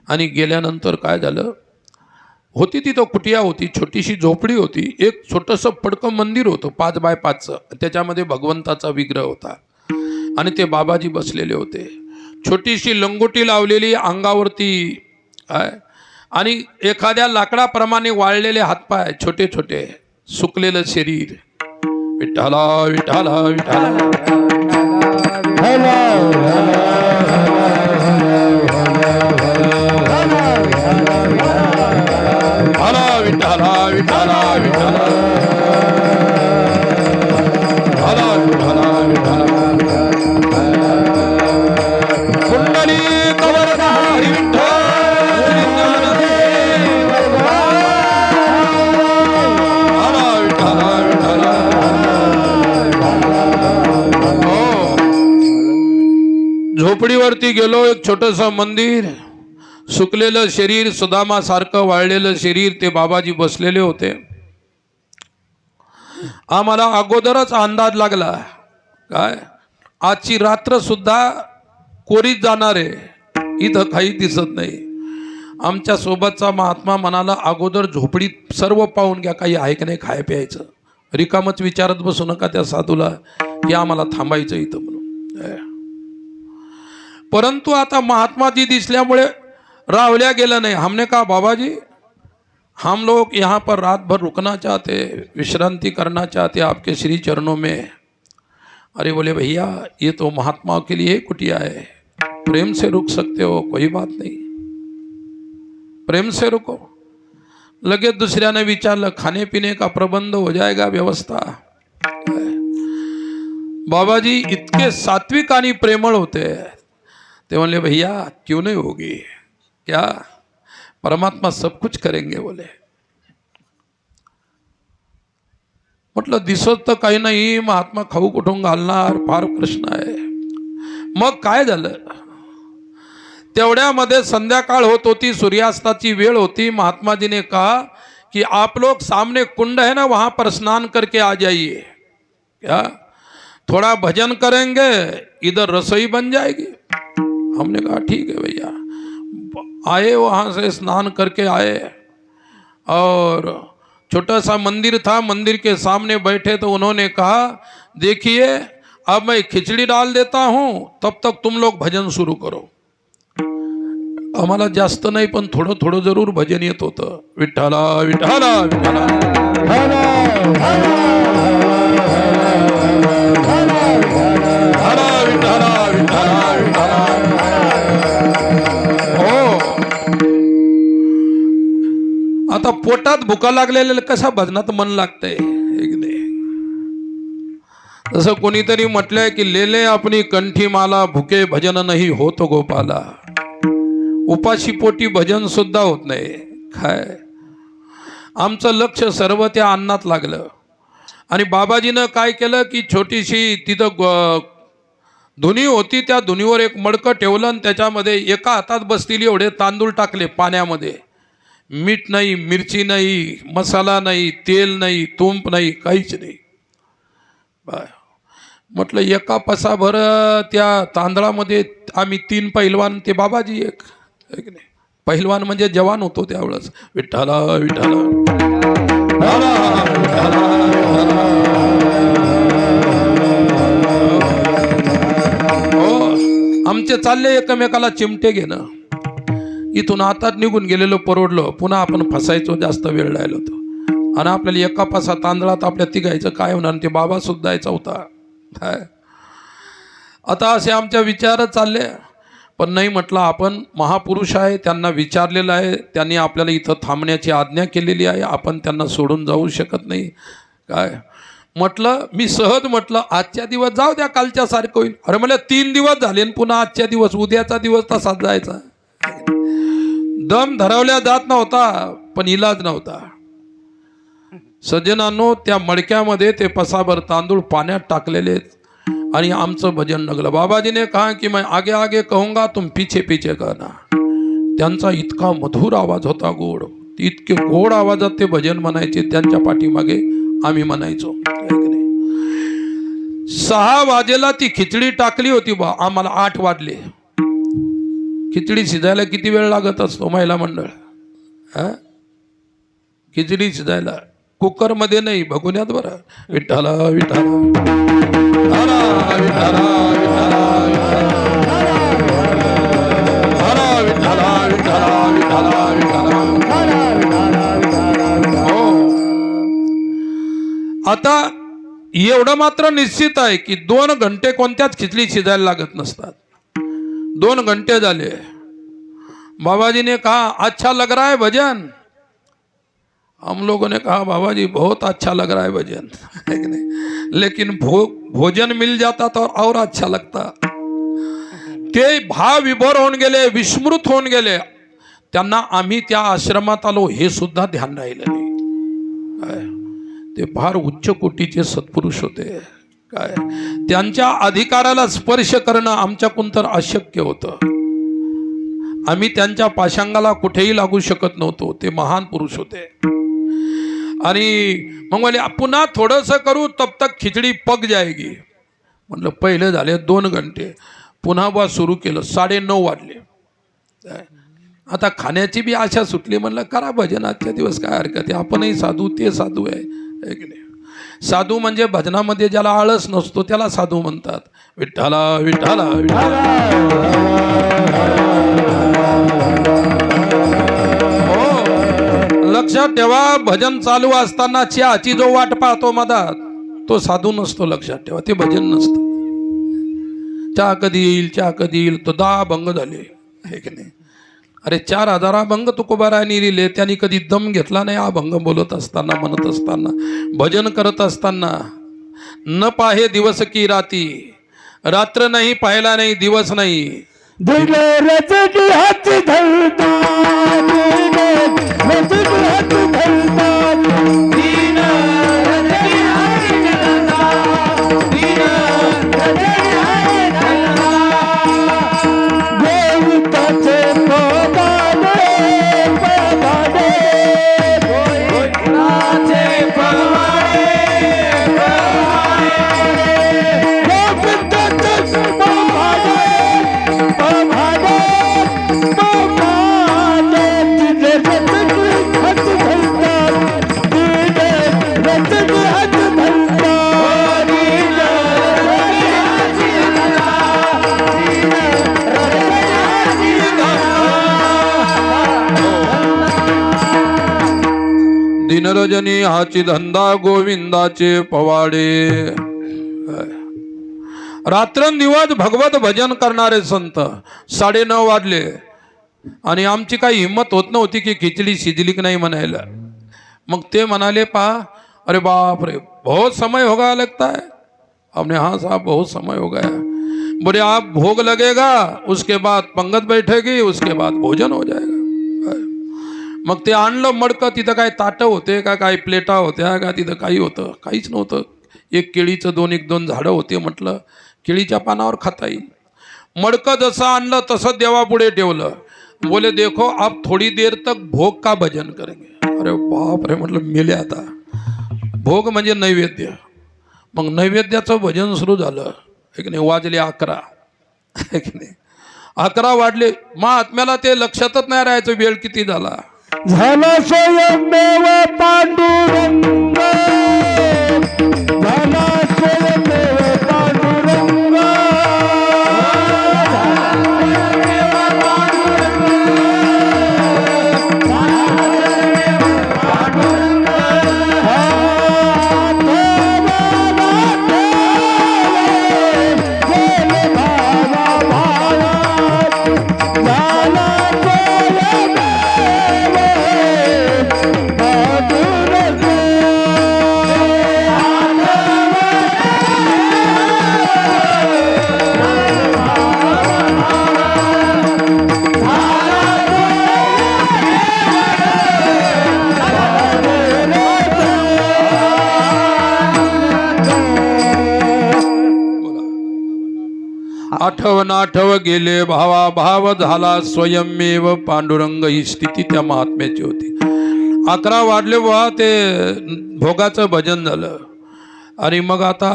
आणि गेल्यानंतर काय झालं, होती तिथं कुटिया होती, छोटीशी झोपडी होती, एक छोटंसं पडकं मंदिर होतं 5 बाय 5चं, त्याच्यामध्ये भगवंताचा विग्रह होता आणि ते बाबाजी बसलेले होते. छोटीशी लंगोटी लावलेली अंगावरती आणि एखाद्या लाकडाप्रमाणे वाळलेले हातपाय, छोटे छोटे, सुकलेलं शरीर. विठ्ठला विठ्ठला विठ्ठला. हला विठ्ठला विठ्ठला विठ्ठला. हला विठ्ठला विठ्ठला. कुंडली कवरधारी विठ्ठल ज्ञानदेव. हला विठ्ठला विठ्ठला. हो, झोपडीवरती गेलो, एक छोटस मंदिर, सुकलेलं शरीर, सुदामासारखं वाळलेलं शरीर, ते बाबाजी बसलेले होते. आम्हाला अगोदरच अंदाज लागला, काय आजची रात्र सुद्धा कोरीत जाणार आहे, इथं काही दिसत नाही. आमच्या सोबतचा महात्मा म्हणाला, अगोदर झोपडीत सर्व पाहून घ्या, काही आहे की नाही खाय प्यायचं. रिकामच विचारत बसू नका त्या साधूला की आम्हाला थांबायचं इथं म्हणून. परंतु आता महात्माजी दिसल्यामुळे रावल्या गेलं नहीं. हमने कहा बाबा जी, हम लोग यहाँ पर रात भर रुकना चाहते, विश्रांति करना चाहते आपके श्री चरणों में. अरे बोले भैया, ये तो महात्माओं के लिए कुटिया है, प्रेम से रुक सकते हो, कोई बात नहीं, प्रेम से रुको. लगे दुसऱ्याने विचारलं, खाने पीने का प्रबंध हो जाएगा, व्यवस्था. बाबाजी इतके सात्विक आणि प्रेमळ होते. ते म्हणले भैया क्यों नहीं होगी, क्या परमात्मा सब कुछ करेंगे बोले. म्हटलं दिसत तर काही नाही, महात्मा खाऊ कुठून घालणार, फार प्रश्न आहे. मग काय झालं, तेवढ्यामध्ये संध्याकाळ होत होती, सूर्यास्ताची वेळ होती. महात्मा जी ने कहा कि आप लोग सामने कुंड है ना, वहां पर स्नान करके आ जाइए. क्या थोड़ा भजन करेंगे, इधर रसोई बन जाएगी. हमने कहा ठीक है भैया. आए, वहाँ से स्नान करके आए और छोटा सा मंदिर था, मंदिर के सामने बैठे तो उन्होंने कहा देखिए अब मैं खिचड़ी डाल देता हूँ, तब तक तुम लोग भजन सुरू करो. आम्हाला जास्त नाही पण थोडं थोडं जरूर भजन येत होतं. विठ्ठला विठ्ठला विठ्ठला. आता पोटात भुका लागलेले कशा भजनात मन लागतंय. जसं कोणीतरी म्हटलंय की लेले अपनी कंठी माला, भुके भजन नाही होत गोपाला. उपाशी पोटी भजन सुद्धा होत नाही. काय आमचं लक्ष सर्व त्या अन्नात लागलं. आणि बाबाजीनं काय केलं की छोटीशी तिथं धुनी होती, त्या धुनीवर एक मडकं ठेवलं आणि त्याच्यामध्ये एका हातात बसतील एवढे तांदूळ टाकले पाण्यामध्ये. मीठ नाही, मिरची नाही, मसाला नाही, तेल नाही, तूप नाही, काहीच नाही. म्हटलं एका पसाभर त्या तांदळामध्ये आम्ही 3 पहिलवान, ते बाबाजी एक नाही, पहिलवान म्हणजे जवान होतो त्यावेळेस. विठ्ठला विठ्ठला. हो, आमचे चालले एकमेकाला चिमटे घेणं. इथून आता निघून गेलेलो परवडलो, पुन्हा आपण फसायचो, जास्त वेळ राहिलो होतो. आणि आपल्याला एका पासा तांदळात आपल्या तिघायचं काय होणार. ते बाबा सुद्धा यायचा होता. आता असे आमच्या विचार चालले. पण नाही, म्हटलं आपण महापुरुष आहे, त्यांना विचारलेलं आहे, त्यांनी आपल्याला इथं थांबण्याची आज्ञा केलेली आहे, आपण त्यांना सोडून जाऊ शकत नाही. काय म्हटलं, मी सहज म्हटलं आजच्या दिवस जाऊ द्या, कालच्या सारखं होईल. अरे मला 3 दिवस झाले आणि पुन्हा आजच्या दिवस, उद्याचा दिवस तसाच जायचा. दम धरवल्या जात नव्हता, पण इलाज नव्हता. सज्जनांनो, त्या मडक्यामध्ये ते पसाभर तांदूळ पाण्यात टाकलेले आणि आमचं भजन लागलं. बाबाजीने कहा कि मैं आगे आगे कहूंगा, तुम पीछे पीछे कहना. त्यांचा इतका मधुर आवाज होता, गोड, इतके गोड आवाजात ते भजन म्हणायचे. त्यांच्या पाठीमागे आम्ही म्हणायचो. 6 वाजेला ती खिचडी टाकली होती बा, आम्हाला 8 वाजले. खिचडी शिजायला किती वेळ लागत असतो महिला मंडळ? खिचडी शिजायला कुकर मध्ये नाही, भगुन्यात. बरं. विठ्ठला विठ्ठला विठ्ठला विठ्ठला विठ्ठला विठ्ठला विठ्ठला विठ्ठला. एवढं मात्र निश्चित आहे की 2 घंटे कोणत्याच खिचडी शिजायला लागत नसतात. 2 घंटे झाले, बाबाजी ने कहा अच्छा लग रहा है भजन. हम लोगों ने कहा बाबा जी बहुत अच्छा लग रहा है भजन, है कि नहीं, लेकिन भोजन मिल जाता तो और अच्छा लगता. ते भाव विभोर होऊन गेले, विस्मृत होऊन गेले. त्यांना आम्ही त्या आश्रमात आलो हे सुद्धा ध्यान राहिलं नाही. काय ते फार उच्च कोटीचे सत्पुरुष होते. काय त्यांच्या अधिकाराला स्पर्श करणं आमच्याकडून तर अशक्य होतं. आम्ही त्यांच्या पाशांगाला कुठेही लागू शकत नव्हतो. ते महान पुरुष होते. आणि मग बोले पुन्हा थोडंसं करू तब तक खिचडी पक जाएगी. म्हटलं पहिले झाले 2 घंटे, पुन्हा बा सुरू केलं. 9:30 वाजले. आता खाण्याची बी आशा सुटली. म्हणलं करा भजन आजच्या दिवस, काय हरकत आहे, आपणही साधू ते साधू आहे, है की नाही. साधू म्हणजे भजनामध्ये ज्याला आळस नसतो त्याला साधू म्हणतात. विठ्ठला विठ्ठला विठ्ठला. हो, लक्षात ठेवा, भजन चालू असताना चहाची जो वाट पाहतो मधात तो साधू नसतो. लक्षात ठेवा, ते भजन नसतं. चहा कधी येईल, चहा कधी येईल, तो 10 अभंग झाले, हे की नाही. अरे 4000 अभंग तुकोबारायांनी लिहिले, त्यांनी कधी दम घेतला नाही. अभंग बोलत असताना, म्हणत असताना, भजन करत असताना. न पाहे दिवस की राती, रात्र नाही पाहिला नाही दिवस नाही. दिल रचनी हात धरता, दिल रचनी हात धरता, दिन रचनी हात धरता, दिन रचनी हात धरता. देवताचे पवाडे, पवाडे, गोविंदाचे पवाडे, गोविंदाचे पवाडे, पवाडे, पवाडे. दिल रचनी हात धरता, दिन रचनी हात धरता, दिन रचनी हात धरता, दिन रचनी हात धरता. दिनरजनी हाची धंदा गोविंदाचे पवाडे. रात्रंदिवस भगवत भजन करणारे संत. 9:30 वाजले आणि आमची काही हिंमत होत नव्हती की खिचडी शिजली की नाही म्हणायला. मग ते म्हणाले, पहा अरे बाप रे बहुत समय हो गया लगता है. हमने हाँ साहब बहुत समय हो गया. बोले आप भोग लगेगा, उसके बाद पंगत बैठेगी, उसके बाद भोजन हो जाएगा. मग ते आणलं मडकं. तिथं काय ताटं होते का, काय प्लेटा होत्या का, तिथं काही होतं? काहीच नव्हतं. एक केळीचं 2 झाडं होते. म्हटलं केळीच्या पानावर खाता येईल. मडकं जसं आणलं तसं देवापुढे ठेवलं. बोले देखो आप थोड़ी देर तक भोग का भजन करेंगे. अरे बाप रे, म्हटलं मेले आता. भोग म्हणजे नैवेद्य. मग नैवेद्याचं भजन सुरू झालं, एक नाही. वाजले 11, एक नाही. 11 वाजले. महात्म्याला ते लक्षातच नाही राहायचं वेळ किती झाला. झाला स्वयंमेव पांडुरंग, झाला स्वयंमेव पांडुरंग, आठव गेले भावा भाव झाला स्वयंमेव पांडुरंग. ही स्थिती त्या महात्म्याची होती. 11 वाजले बा, ते भोगाचं भजन झालं. आणि मग आता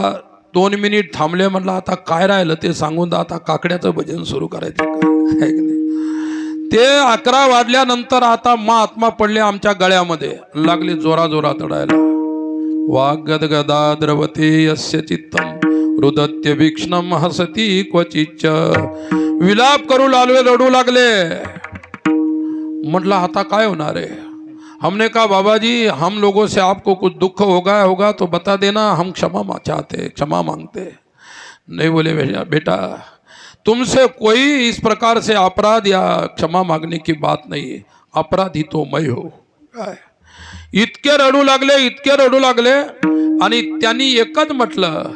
2 मिनिट थांबले. म्हटलं आता काय राहिलं ते सांगून आता काकड्याचं भजन सुरू करायचं का, है की नाही. ते 11 वाजल्यानंतर आता महात्मा पडले आमच्या गळ्यामध्ये, लागले जोरा जोरात रडायला. वागदगदा द्रवते यस्य चित्तम रुदत्य भीक्ष्णम हसती क्वचिच्च. विलाप करू लागले, रडू लागले. म्हटलं आता काय होणार आहे. हमने कहा बाबा जी हम लोगों से आपको कुछ दुख होगा तो बता देना, हम क्षमा मांगते। नहीं बोले बेटा तुमसे कोई इस प्रकार से अपराध या क्षमा मागने की बात नहीं है, अपराधी तो मैं हो। काय इतके रडू लागले आणि त्यांनी एकच म्हटलं,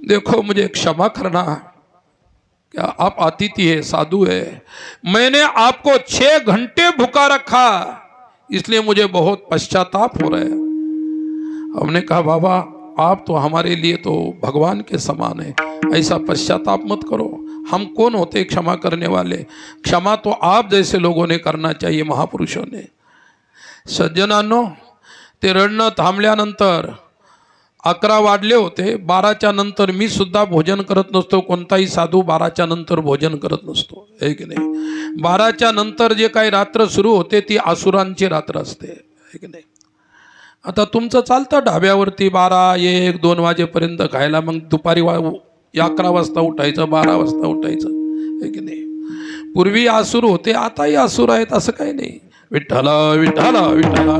देखो मुझे क्षमा करना, क्या आप अतिथि है, साधु है, मैंने आपको 6 घंटे भूखा रखा इसलिए मुझे बहुत पश्चाताप हो रहा है। हमने कहा बाबा आप तो हमारे लिए तो भगवान के समान है, ऐसा पश्चाताप मत करो, हम कौन होते क्षमा करने वाले, क्षमा तो आप जैसे लोगों ने करना चाहिए, महापुरुषों ने। सज्जनांनो ते रडणं थांबल्यानंतर 11 वाजले होते। 12च्या नंतर मी सुद्धा भोजन करत नसतो, कोणताही साधू 12च्या नंतर भोजन करत नसतो, है की नाही। 12च्या नंतर जे काही रात्र सुरू होते ती आसुरांची रात्र असते, है की नाही। आता तुमचं चालतं ढाब्यावरती 12, 1, 2 वाजेपर्यंत खायला, मग दुपारी 11 वाजता उठायचं, 12 वाजता उठायचं, है की नाही। पूर्वी आसूर होते, आताही आसूर आहेत, असं काही नाही। विठ्ठला विठ्ठला विठ्ठला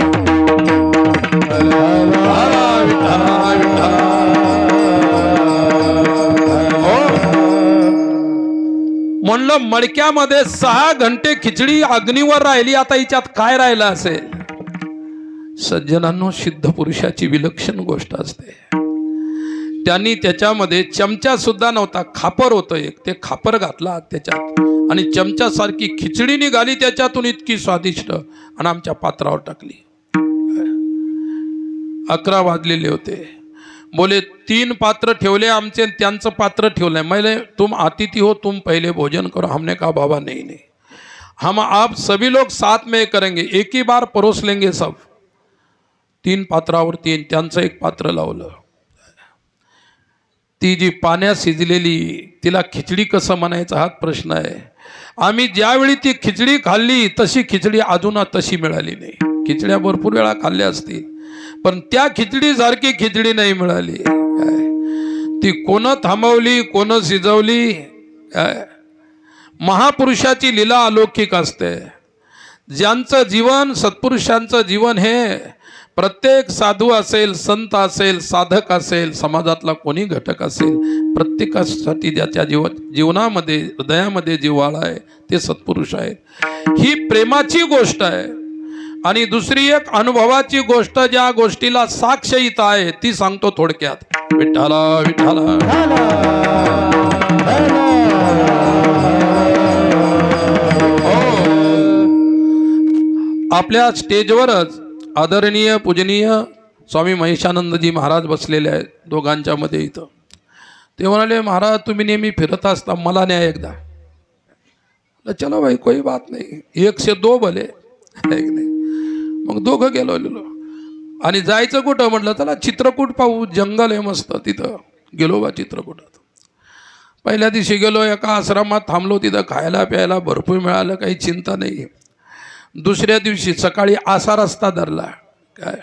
म्हणलं मडक्यामध्ये 6 घंटे खिचडी अग्नीवर राहिली, आता हिच्यात काय राहिलं असेल। सज्जनांनो सिद्ध पुरुषाची विलक्षण गोष्ट असते। त्यांनी त्याच्यामध्ये चमचा सुद्धा नव्हता, खापर होतं एक, ते खापर घातला त्याच्यात आणि चमचा सारखी खिचडी निघाली त्याच्यातून, इतकी स्वादिष्ट, आणि आमच्या पात्रावर टाकली। 11 वाजलेले होते। बोले 3 पात्र ठेवले आमचे, त्यांचं पात्र ठेवलंय। मैले तुम अतिथि हो, तुम पहले भोजन करो। हमने कहा बाबा नहीं, हम आप सभी लोग साथ में करेंगे, एक ही बार परोस लेंगे सब। 3 पात्रावर 3, त्यांचं एक पात्र लावलं। ती जी पाण्यात शिजलेली, तिला खिचडी कसं म्हणायचं हा प्रश्न आहे। आम्ही ज्यावेळी ती खिचडी खाल्ली तशी खिचडी अजून तशी मिळाली नाही। खिचड्या भरपूर वेळा खाल्ल्या असतील, पण त्या खिचडी सारखी खिचडी नाही मिळाली। ती कोण थांबवली, कोण शिजवली, महापुरुषाची लीला अलौकिक असते। ज्यांचं जीवन, सत्पुरुषांचं जीवन हे प्रत्येक साधू असेल, संत असेल, साधक असेल, समाजातला कोणी घटक असेल, प्रत्येकासाठी ज्याच्या जीवनामध्ये हृदयामध्ये जिव्हाळा आहे ते सत्पुरुष आहेत। ही प्रेमाची गोष्ट आहे। आणि दुसरी एक अनुभवाची गोष्ट, ज्या गोष्टीला साक्ष इथं आहे ती सांगतो थोडक्यात। विठ्ठला विठ्ठला आपल्या स्टेजवरच आदरणीय पूजनीय स्वामी महेशानंदजी महाराज बसलेले आहेत, दोघांच्या मध्ये इथं। ते म्हणाले महाराज तुम्ही नेहमी फिरत असता, मला न्या एकदा। चलो भाई कोई बात नहीं, 1 से 2 भले, मग दोघं गेलो आणि जायचं कुठं म्हटलं, चला चित्रकूट पाहू, जंगल आहे मस्त, तिथं गेलो बा चित्रकूटात। पहिल्या दिवशी गेलो, एका आश्रमात थांबलो, तिथं खायला प्यायला भरपूर मिळालं, काही चिंता नाही। दुसऱ्या दिवशी सकाळी असा रस्ता धरला काय,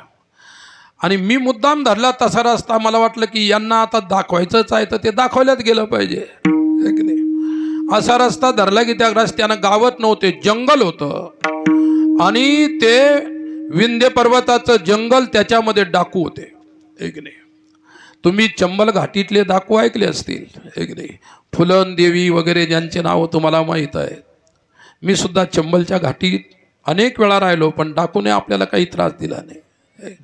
आणि मी मुद्दाम धरला तसा रस्ता, मला वाटलं की यांना आता दाखवायचंच आहे तर ते दाखवल्यात गेलं पाहिजे, है की नाही। असा रस्ता धरला की त्या रस्त्यानं गावत नव्हते, जंगल होतं, आणि ते विंध्य पर्वताचं जंगल, त्याच्यामध्ये डाकू होते, है की नाही। तुम्ही चंबल घाटीतले डाकू ऐकले असतील, है की नाही। फुलन देवी वगैरे ज्यांचे नाव तुम्हाला माहीत आहे। मी सुद्धा चंबलच्या घाटीत अनेक वेळा राहिलो, पण डाकूने आपल्याला काही त्रास दिला नाही।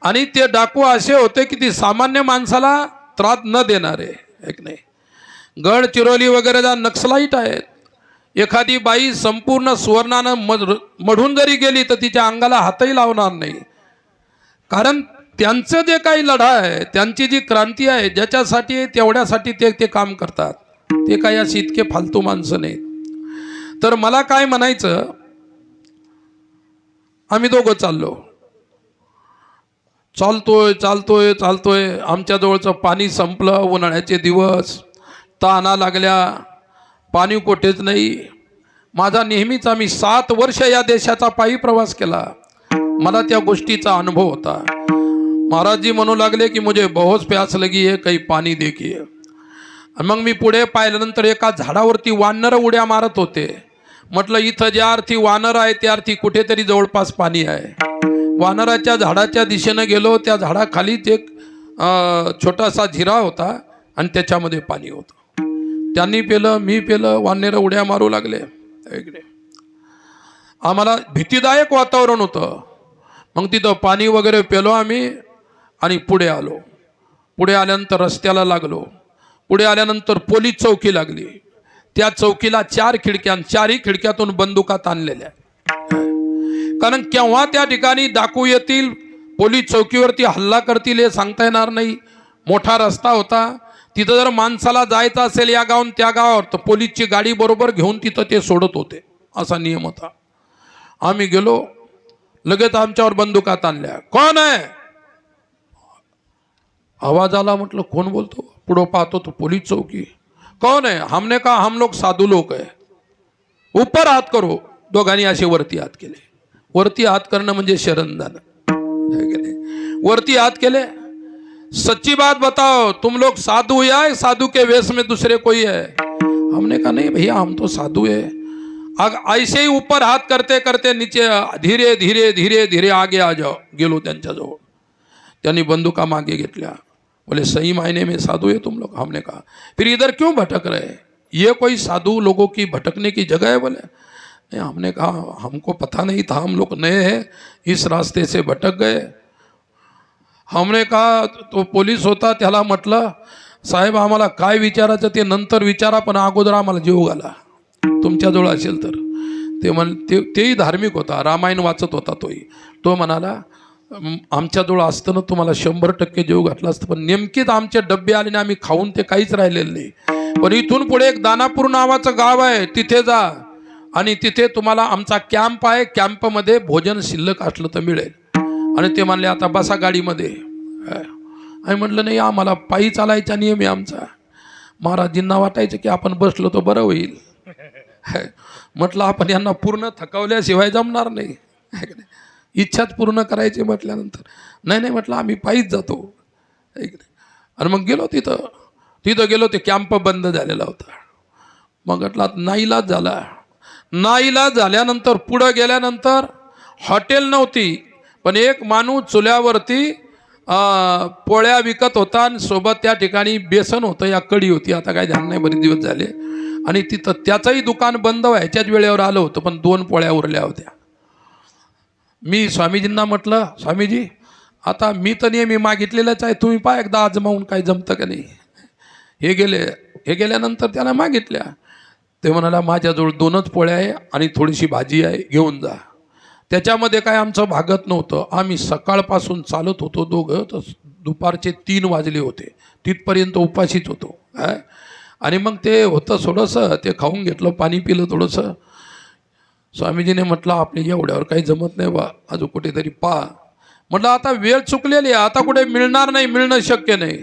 आणि ते डाकू असे होते की ती सामान्य माणसाला त्रास न देणारे, एक नाही। गडचिरोली वगैरे जा नक्सलाईट आहेत, एखादी बाई संपूर्ण सुवर्णानं मढून जरी गेली तर तिच्या अंगाला हातही लावणार नाही, कारण त्यांचं जे काही लढा आहे, त्यांची जी क्रांती आहे, ज्याच्यासाठी तेवढ्यासाठी ते काम करतात, ते काही अशी इतके फालतू माणसं नाहीत। तर मला काय म्हणायचं, आम्ही दोघं चालतोय, आमच्या जवळचं पाणी संपलं, उन्हाळ्याचे दिवस, ताना लागल्या, पाणी कुठेच नाही। माझा नेहमीचा, मी 7 वर्ष या देशाचा पायी प्रवास केला, मला त्या गोष्टीचा अनुभव होता। महाराज जी म्हणू लागले की मुझे बहुत प्यास लगी है, काही पाणी देखिए। मग मी पुढे पाहिल्यानंतर एका झाडावरती वानर उड्या मारत होते, म्हटलं इथं ज्या अर्थी वानर आहे त्या अर्थी कुठेतरी जवळपास पाणी आहे. वानराच्या झाडाच्या दिशेनं गेलो, त्या झाडाखालीच एक छोटासा झिरा होता आणि त्याच्यामध्ये पाणी होतं. त्यांनी पेलं, मी पेलं, वानरं उड्या मारू लागले इकडे. आम्हाला भीतीदायक वातावरण होतं. मग तिथं पाणी वगैरे पेलो आम्ही आणि पुढे आलो. पुढे आल्यानंतर रस्त्याला लागलो. पुढे आल्यानंतर पोलीस चौकी लागली. त्या चौकीला 4 खिडक्या, 4ही खिडक्यातून बंदुका ताणलेल्या. कारण केव्हा त्या ठिकाणी डाकू येतील, पोलीस चौकीवरती हल्ला करतील हे सांगता येणार नाही. मोठा रस्ता होता. तिथं जर माणसाला जायचं असेल या गावून त्या गावावर, तर पोलीसची गाडी बरोबर घेऊन तिथं ते सोडत होते, असा नियम होता. आम्ही गेलो, लगेच आमच्यावर बंदुका ताणल्या. कोण आहे? आवाज आला. म्हटलं कोण बोलतो? पुढं पाहतो तो पोलीस चौकी. कौन है? हमने कहा हम लोग साधु लोग है, ऊपर हात करो. दोघांनी असे वरती हात केले. वरती हात करणं म्हणजे शरण जाणं. वरती हात केले. सच्ची बात बताओ, तुम लोग साधु या साधु के वेश में दूसरे कोई है? हमने कहा नहीं भैया, हम तो साधु है. ऐसे ही ऊपर हात करते करते नीचे धीरे धीरे धीरे धीरे आगे आ जाओ. गेलो त्यांच्याजवळ. त्यांनी बंदुका मागे घेतल्या. बोले सही मायने में साधु है तुम लोग? हमने कहा फिर इधर क्यों भटक रहे? ये कोई साधु लोगों की भटकने की जगह है? बोले नहीं. हमने कहा हमको पता नहीं था, हम लोग नए हैं, इस रास्ते से भटक गए. हमने कहा तो पोलीस होता, त्याला म्हटलं साहेब आम्हाला काय विचारायचं ते नंतर विचारा, पण अगोदर आम्हाला जीव घाला तुमच्याजवळ असेल तर. तेही धार्मिक होता, रामायण वाचत होता तोही. तो म्हणाला आमच्याजवळ असताना तुम्हाला 100% जीव घातला असतं, पण नेमकेच आमचे डब्बे आले आणि आम्ही खाऊन ते काहीच राहिलेलं नाही. पण इथून पुढे एक दानापूर नावाचं गाव आहे, तिथे जा आणि तिथे तुम्हाला आमचा कॅम्प आहे, कॅम्पमध्ये भोजन शिल्लक असलं तर मिळेल. आणि ते म्हणले आता बसा गाडीमध्ये. आणि म्हटलं नाही, आम्हाला पायी चालायचा नियम आहे आमचा. महाराजींना वाटायचं की आपण बसलो तर बरं होईल. म्हटलं आपण यांना पूर्ण थकवल्याशिवाय जमणार नाही, इच्छाच पूर्ण करायची म्हटल्यानंतर नाही नाही म्हटलं आम्ही पायीच जातो. आणि मग गेलो तिथं गेलो. ते कॅम्प बंद झालेला होता. मग म्हटलं नाईलाज झाला. नाईलाज झाल्यानंतर पुढं गेल्यानंतर हॉटेल नव्हती, पण एक माणूस चुल्यावरती पोळ्या विकत होता आणि सोबत त्या ठिकाणी बेसन होतं, या कढी होती. आता काय ध्यान नाही, बरेच दिवस झाले. आणि तिथं त्याचंही दुकान बंद व्हायच्याच वेळेवर आलं होतं, पण 2 पोळ्या उरल्या होत्या. मी स्वामीजींना म्हटलं स्वामीजी आता मी तर नेहमी मागितलेलंच आहे, तुम्ही पहा एकदा आजमावून काय जमतं का नाही. हे गेल्यानंतर त्याला मागितल्या. ते म्हणाला माझ्याजवळ 2च पोळ्या आहे आणि थोडीशी भाजी आहे, घेऊन जा. त्याच्यामध्ये काय आमचं भागत नव्हतं. आम्ही सकाळपासून चालत होतो दोघं, तर दुपारचे 3 वाजले होते. तिथपर्यंत उपाशीच होतो. आणि मग ते होतं थोडंसं, ते खाऊन घेतलं, पाणी पिलं थोडंसं. स्वामीजीने म्हटलं आपली एवढ्यावर काही जमत नाही बा, अजून कुठेतरी पहा. म्हटलं आता वेळ चुकलेली आहे, आता कुठे मिळणार नाही, मिळणं शक्य नाही.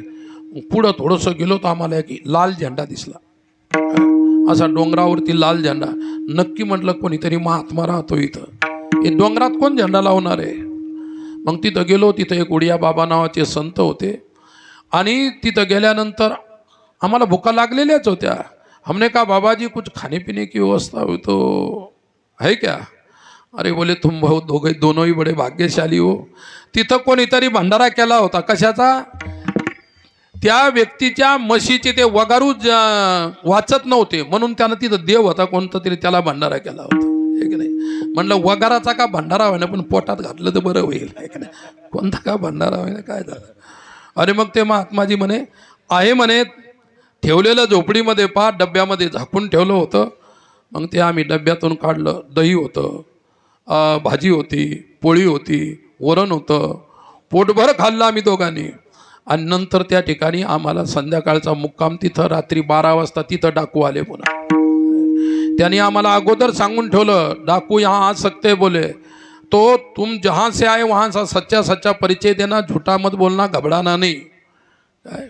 पुढं थोडंसं गेलो तर आम्हाला एक लाल झेंडा दिसला, असा डोंगरावरती लाल झेंडा. नक्की म्हटलं कोणीतरी महात्मा राहतो इथं, हे डोंगरात कोण झेंडा लावणार आहे. मग तिथं गेलो. तिथं एक उडिया बाबा नावाचे संत होते. आणि तिथं गेल्यानंतर आम्हाला भुका लागलेल्याच होत्या. हमने कहा बाबाजी कुछ खाने पीने की व्यवस्था हो तो है क्या? अरे बोले तुम बहुत दोनों ही बड़े भाग्यशाली हो. तिथं कोणीतरी भंडारा केला होता. कशाचा? त्या व्यक्तीच्या म्हशीचे ते वगारू वाचत नव्हते, म्हणून त्यानं तिथं देव होता कोणता तरी, त्याला भंडारा केला होता. आहे की नाही? म्हणलं वगाराचा का भंडारा व्हायना, पण पोटात घातलं तर बरं होईल. आहे की नाही? कोणता का भंडारा व्हायना, काय झालं. अरे मग ते महात्माजी म्हणे आहे म्हणे ठेवलेलं झोपडीमध्ये, पहा डब्यामध्ये झाकून ठेवलं होतं. मग ते आम्ही डब्यातून काढलं. दही होतं, भाजी होती, पोळी होती, वरण होतं. पोटभर खाल्लं आम्ही दोघांनी. आणि नंतर त्या ठिकाणी आम्हाला संध्याकाळचा मुक्काम. तिथं रात्री 12 वाजता तिथं डाकू आले पुन्हा. त्यांनी आम्हाला अगोदर सांगून ठेवलं डाकू यहाँ आ सकते बोले, तो तुम जहाँ से आए वहाँ सा सच्चा सच्चा परिचय देना, झूठा मत बोलना, घबराना नाही. काय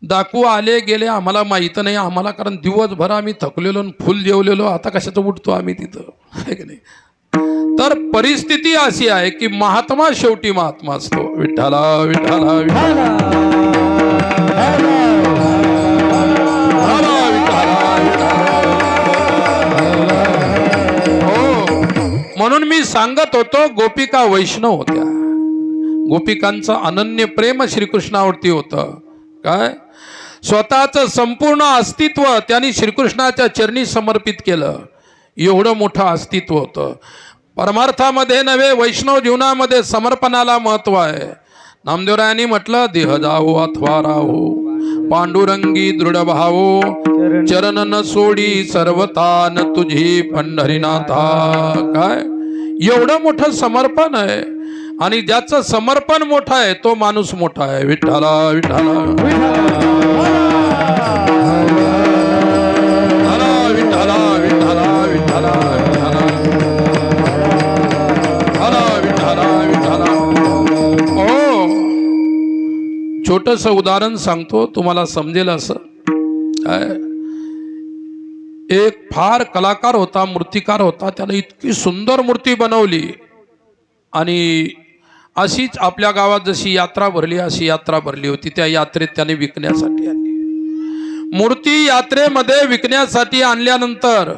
डाकू आले गेले आम्हाला माहीत नाही. आम्हाला कारण दिवसभर आम्ही थकलेलो, फुल जेवलेलो, आता कशाचं उठतो आम्ही तिथं, आहे की नाही. तर परिस्थिती अशी आहे की महात्मा शेवटी महात्मा असतो. विठ्ठला विठ्ठला विठ्ठला विठ्ठला विठ्ठला. म्हणून मी सांगत होतो गोपिका वैष्णव होत्या. गोपिकांचं अनन्य प्रेम श्रीकृष्णावरती होतं. काय स्वतःचं संपूर्ण अस्तित्व त्यांनी श्रीकृष्णाच्या चरणी समर्पित केलं. एवढं मोठं अस्तित्व होतं. परमार्थामध्ये नव्हे वैष्णव जीवनामध्ये समर्पणाला महत्व आहे. नामदेवरायांनी म्हटलं देह जाओ अथवा राहो पांडुरंगी दृढ भावो चरण न सोडी सर्वता न तुझी पंढरीनाथा. काय एवढं मोठं समर्पण आहे. आणि ज्याचं समर्पण मोठं आहे तो माणूस मोठा आहे. विठ्ठला विठ्ठला विठ्ठला विठ्ठला विठ्ठला विठ्ठला विठ्ठला. हो छोटंसं उदाहरण सांगतो तुम्हाला समजेल असं. एक फार कलाकार होता, मूर्तिकार होता. त्याने इतकी सुंदर मूर्ती बनवली आणि अशीच आपल्या गावात जशी यात्रा भरली अशी यात्रा भरली होती. त्या यात्रेत त्याने विकण्यासाठी आणली. मूर्ती यात्रेमध्ये विकण्यासाठी आणल्यानंतर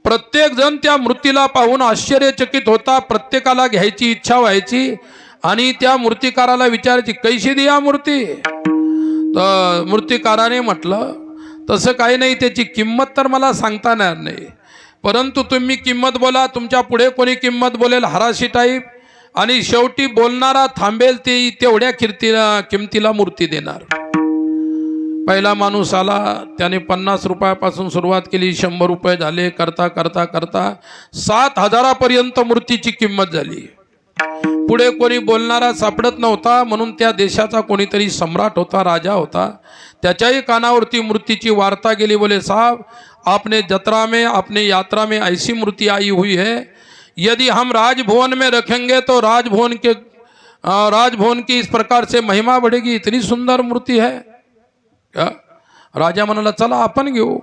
प्रत्येक जण त्या मूर्तीला पाहून आश्चर्यचकित होता. प्रत्येकाला घ्यायची इच्छा व्हायची आणि त्या मूर्तिकाराला विचारायची कैशी दिया मूर्ती. तर मूर्तिकाराने म्हटलं तसं काही नाही, त्याची किंमत तर मला सांगता येणार नाही, परंतु तुम्ही किंमत बोला, तुमच्या पुढे कोणी किंमत बोलेल हराशी टाईप आणि शेवटी बोलणारा थांबेल ते तेवढ्या किमतीला मूर्ती देणार. पहिला माणूस आला, त्याने 50 रुपयापासून सुरुवात केली, 100 रुपये झाले, करता करता करता 7,000 मूर्तीची किंमत झाली. पुढे कोणी बोलणारा सापडत नव्हता. म्हणून त्या देशाचा कोणीतरी सम्राट होता, राजा होता. त्याच्याही कानावरती मूर्तीची वार्ता गेली. बोले साहब आपने जत्रा में अपने यात्रा में ऐसी मूर्ति आई हुई है, यदि हम राजभवन में रखेंगे तो राजभवन की इस प्रकार से महिमा बढ़ेगी. इतनी सुंदर मूर्ति है. राजा म्हणाला चला आपण घेऊ.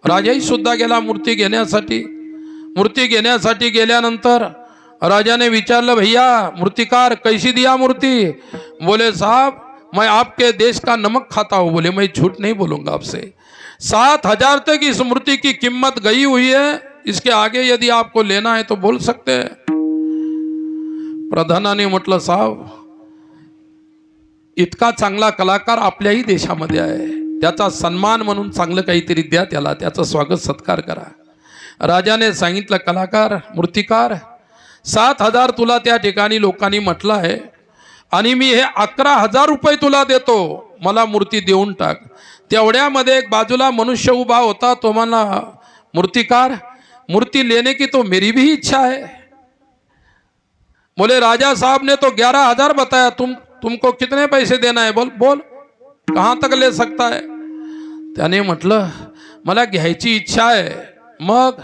राजाही सुद्धा गेला मूर्ती घेण्यासाठी. मूर्ती घेण्यासाठी गेल्यानंतर राजा ने विचारलं भैया मूर्तिकार कैसी दिया मूर्ति. बोले साहब मैं आपके देश का नमक खाता हूँ. बोले मैं झूठ नहीं बोलूंगा आपसे. 7,000 तक इस मूर्ति की कीमत गई हुई है. इसके आगे यदि आपको लेना है तो बोल सकते हैं. प्रधानाने म्हटलं साहब इतका चांगला कलाकार आपल्याही देशामध्ये आहे, त्याचा सन्मान म्हणून चांगलं काहीतरी द्या त्याला, त्याचं स्वागत सत्कार करा. राजाने सांगितलं कलाकार मूर्तिकार 7,000 तुला त्या ठिकाणी लोकांनी म्हटलं आहे आणि मी हे 11,000 रुपये तुला देतो, मला मूर्ती देऊन टाक. तेवढ्यामध्ये एक बाजूला मनुष्य उभा होता. तो म्हणला मूर्तिकार मूर्ति लेने की तो मेरी भी इच्छा है. बोले राजा साहब ने तो 11,000 बताया, तुमको कितने पैसे देना है. बोल बोल कहाँ तक ले सकता है. त्याने म्हटलं मला घ्यायची इच्छा आहे. मग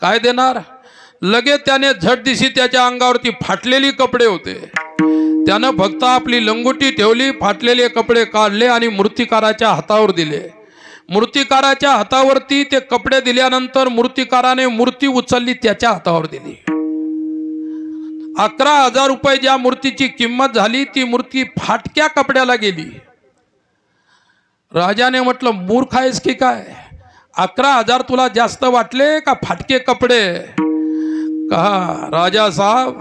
काय देणार. लगेच त्याने झटदिशी त्याच्या अंगावरती फाटलेली कपडे होते, त्यानं फक्त आपली लंगोटी ठेवली, फाटलेले कपडे काढले आणि मूर्तिकाराच्या हातावर दिले. मूर्तिकाराच्या हातावरती ते कपडे दिल्यानंतर मूर्तिकाराने मूर्ती उचलली, त्याच्या हातावर दिली. 11,000 रुपये ज्या मूर्तीची किंमत झाली ती मूर्ती फाटक्या कपड्याला गेली. राजाने म्हटलं मूर्ख आहेस की काय, 11,000 तुला जास्त वाटले का फाटके कपडे. कहा राजा साहब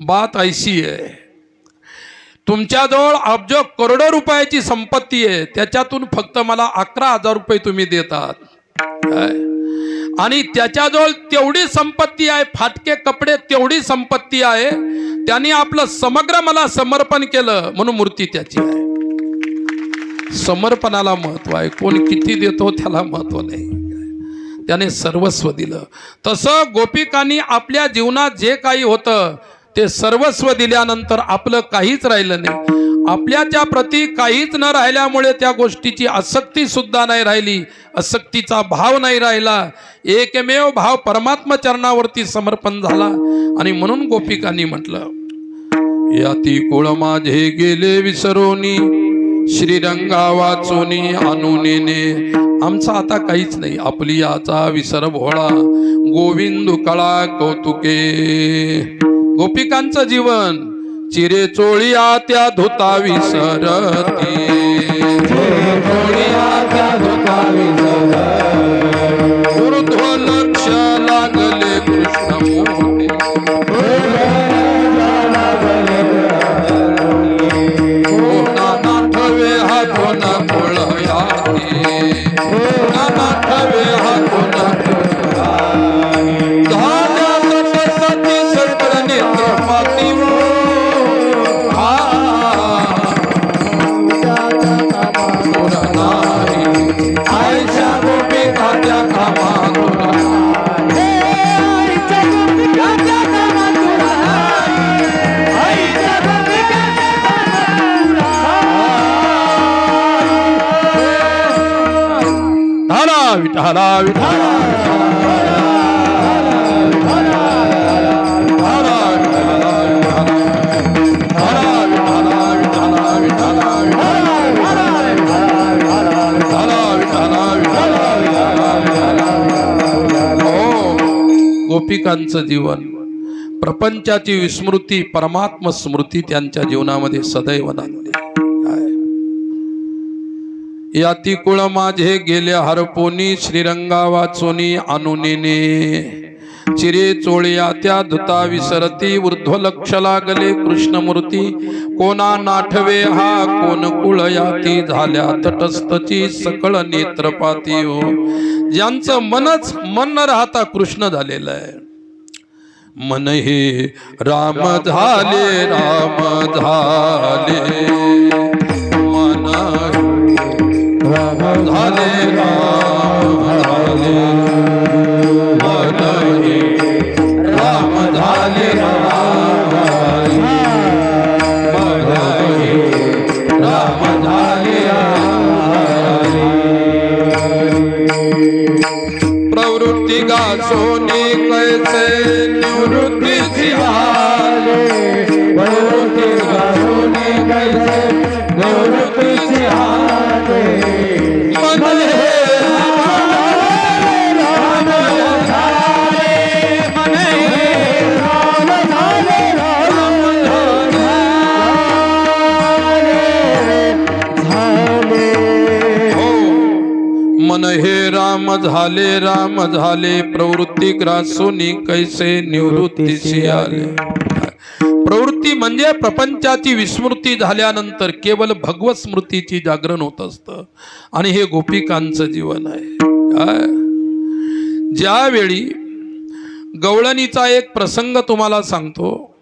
बात ऐसी है, तुमच्याजवळ अब्जो करोडो रुपयाची संपत्ती आहे, त्याच्यातून फक्त मला 11,000 रुपये तुम्ही देतात आणि त्याच्याजवळ तेवढी संपत्ती आहे, फाटके कपडे तेवढी संपत्ती आहे, त्यांनी आपलं समग्र मला समर्पण केलं म्हणून मूर्ती त्याची आहे. समर्पणाला महत्व आहे, कोण किती देतो त्याला महत्व नाही, त्याने सर्वस्व दिलं. तसं गोपिकांनी आपल्या जीवनात जे काही होतं ते सर्वस्व दिल्यानंतर आपलं काहीच राहिलं नाही. आपल्याच्या प्रती काहीच न राहिल्यामुळे त्या गोष्टीची आसक्ती सुद्धा नाही राहिली, आसक्तीचा भाव नाही राहिला. एकमेव भाव परमात्मा चरणावरती समर्पण झाला. आणि म्हणून गोपिकांनी म्हटलं याती कुळ माझे गेले विसरोनी, श्रीरंगा वाचोनी आणूनेने. आमचा आता काहीच नाही, आपली याचा विसर भोळा, गोविंद कळा कौतुके. गोपिकांचं जीवन चिरे चोळिया त्या धुता विसरती, ऊर्ध्व लक्ष लागले कृष्ण विठाला विठाला गोपिकांचं जीवन प्रपंचाची विस्मृती परमात्म स्मृती त्यांच्या जीवनामध्ये सदैव नांदली. याती कुळ माझे गेले हरपोनी श्रीरंगा वाचोनी अनुनेने चिरे चोळिया त्या धुता विसरती ऊर्ध्व लक्ष लागले कृष्णमूर्ती कोणा नाठवे हा कोण कुळ याती झाल्या तटस्थची सकळ नेत्रपाती हो. ज्यांचं मनच मन न राहता कृष्ण झालेलं आहे. मन हे राम झाले राम झाले मन राम झाले राम झाले मन हे राम झाले राम झाले मन हे राम झाले प्रवृत्ती गासोनी कैसे निवृत्ती आले प्रवृत्ती गासोनी कैसे निवृत्ती आले मन हे राम झाले मन हे राम झाले राम झाले हो. मन हे राम झाले प्रवृत्ती ग्रासोनी कैसे निवृत्तीसी आले. प्रवृत्ती म्हणजे प्रपंचाची विस्मृती झाल्यानंतर केवळ भगवत स्मृतीची जागरण होत असतं. आणि हे गोपिकांचं जीवन आहे. ज्यावेळी गवळणीचा एक प्रसंग तुम्हाला सांगतो.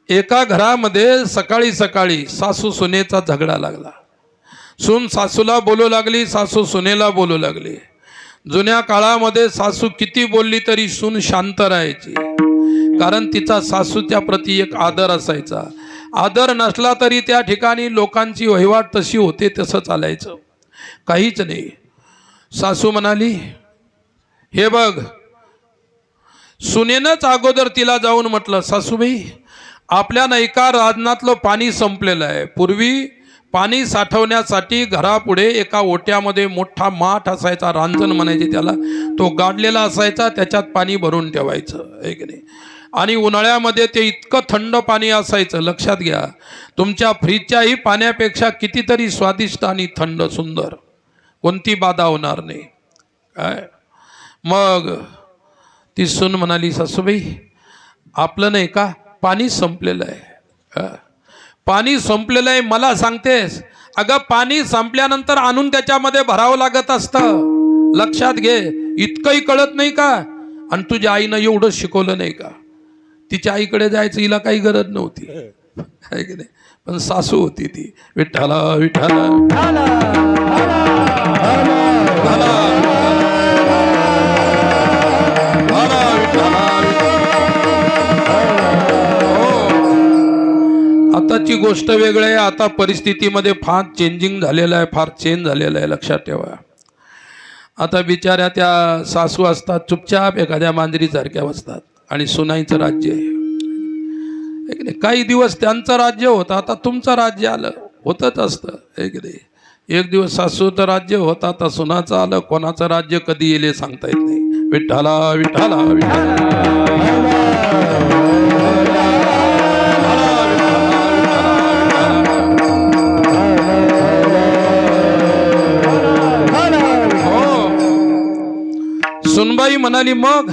एका घरामध्ये सकाळी सकाळी सासू सुनेचा झगडा लागला. सून सासूला बोलू लागली, सासू सुनेला बोलू लागली. जुन्या काळामध्ये सासू किती बोलली तरी सून शांत राहायची, कारण तिचा सासूच्या प्रती एक आदर असायचा. आदर नसला तरी त्या ठिकाणी लोकांची वहिवाट तशी होते, तसं चालायचं. काहीच नाही. सासू म्हणाली, हे बघ. सुनेनंच अगोदर तिला जाऊन म्हटलं, सासूबाई आपल्या नैका राजनातलं पाणी संपलेलं आहे. पूर्वी पाणी साठवण्यासाठी घरापुढे एका ओट्यामध्ये मोठा माठ असायचा, रांजण म्हणायचे त्याला. तो गाडलेला असायचा, त्याच्यात पाणी भरून ठेवायचं आहे की नाही. आणि उन्हाळ्यामध्ये ते इतकं थंड पाणी असायचं, लक्षात घ्या, तुमच्या फ्रीजच्याही पाण्यापेक्षा कितीतरी स्वादिष्ट आणि थंड सुंदर, कोणती बाधा होणार नाही. काय मग ती सून म्हणाली, सासूबाई आपलं नाही का पाणी संपलेलं आहे. पाणी संपलेलं आहे मला सांगतेस? अगं पाणी संपल्यानंतर आणून त्याच्यामध्ये भरावं लागत असतं, लक्षात घे. इतकंही कळत नाही का? आणि तुझ्या आईनं एवढं शिकवलं नाही का? तिच्या आईकडे जायचं हिला काही गरज नव्हती, आहे की नाही. पण सासू होती ती. विठ्ठला विठ्ठला आताची गोष्ट वेगळी आहे. आता परिस्थितीमध्ये फार चेंजिंग झालेलं आहे, फार चेंज झालेलं आहे, लक्षात ठेवा. आता बिचाऱ्या त्या सासू असतात चुपचाप एखाद्या मांजरीसारख्या बसतात आणि सुनाईचं राज्य आहे. काही दिवस त्यांचं राज्य होतं, आता तुमचं राज्य आलं. होतच असतं, आहे की नाही. एक दिवस सासूचं राज्य होतं, आता सुनाचं आलं. कोणाचं राज्य कधी येईल सांगता येत नाही. विठ्ठला विठ्ठला विठ्ठला सुनबाई म्हणाली, मग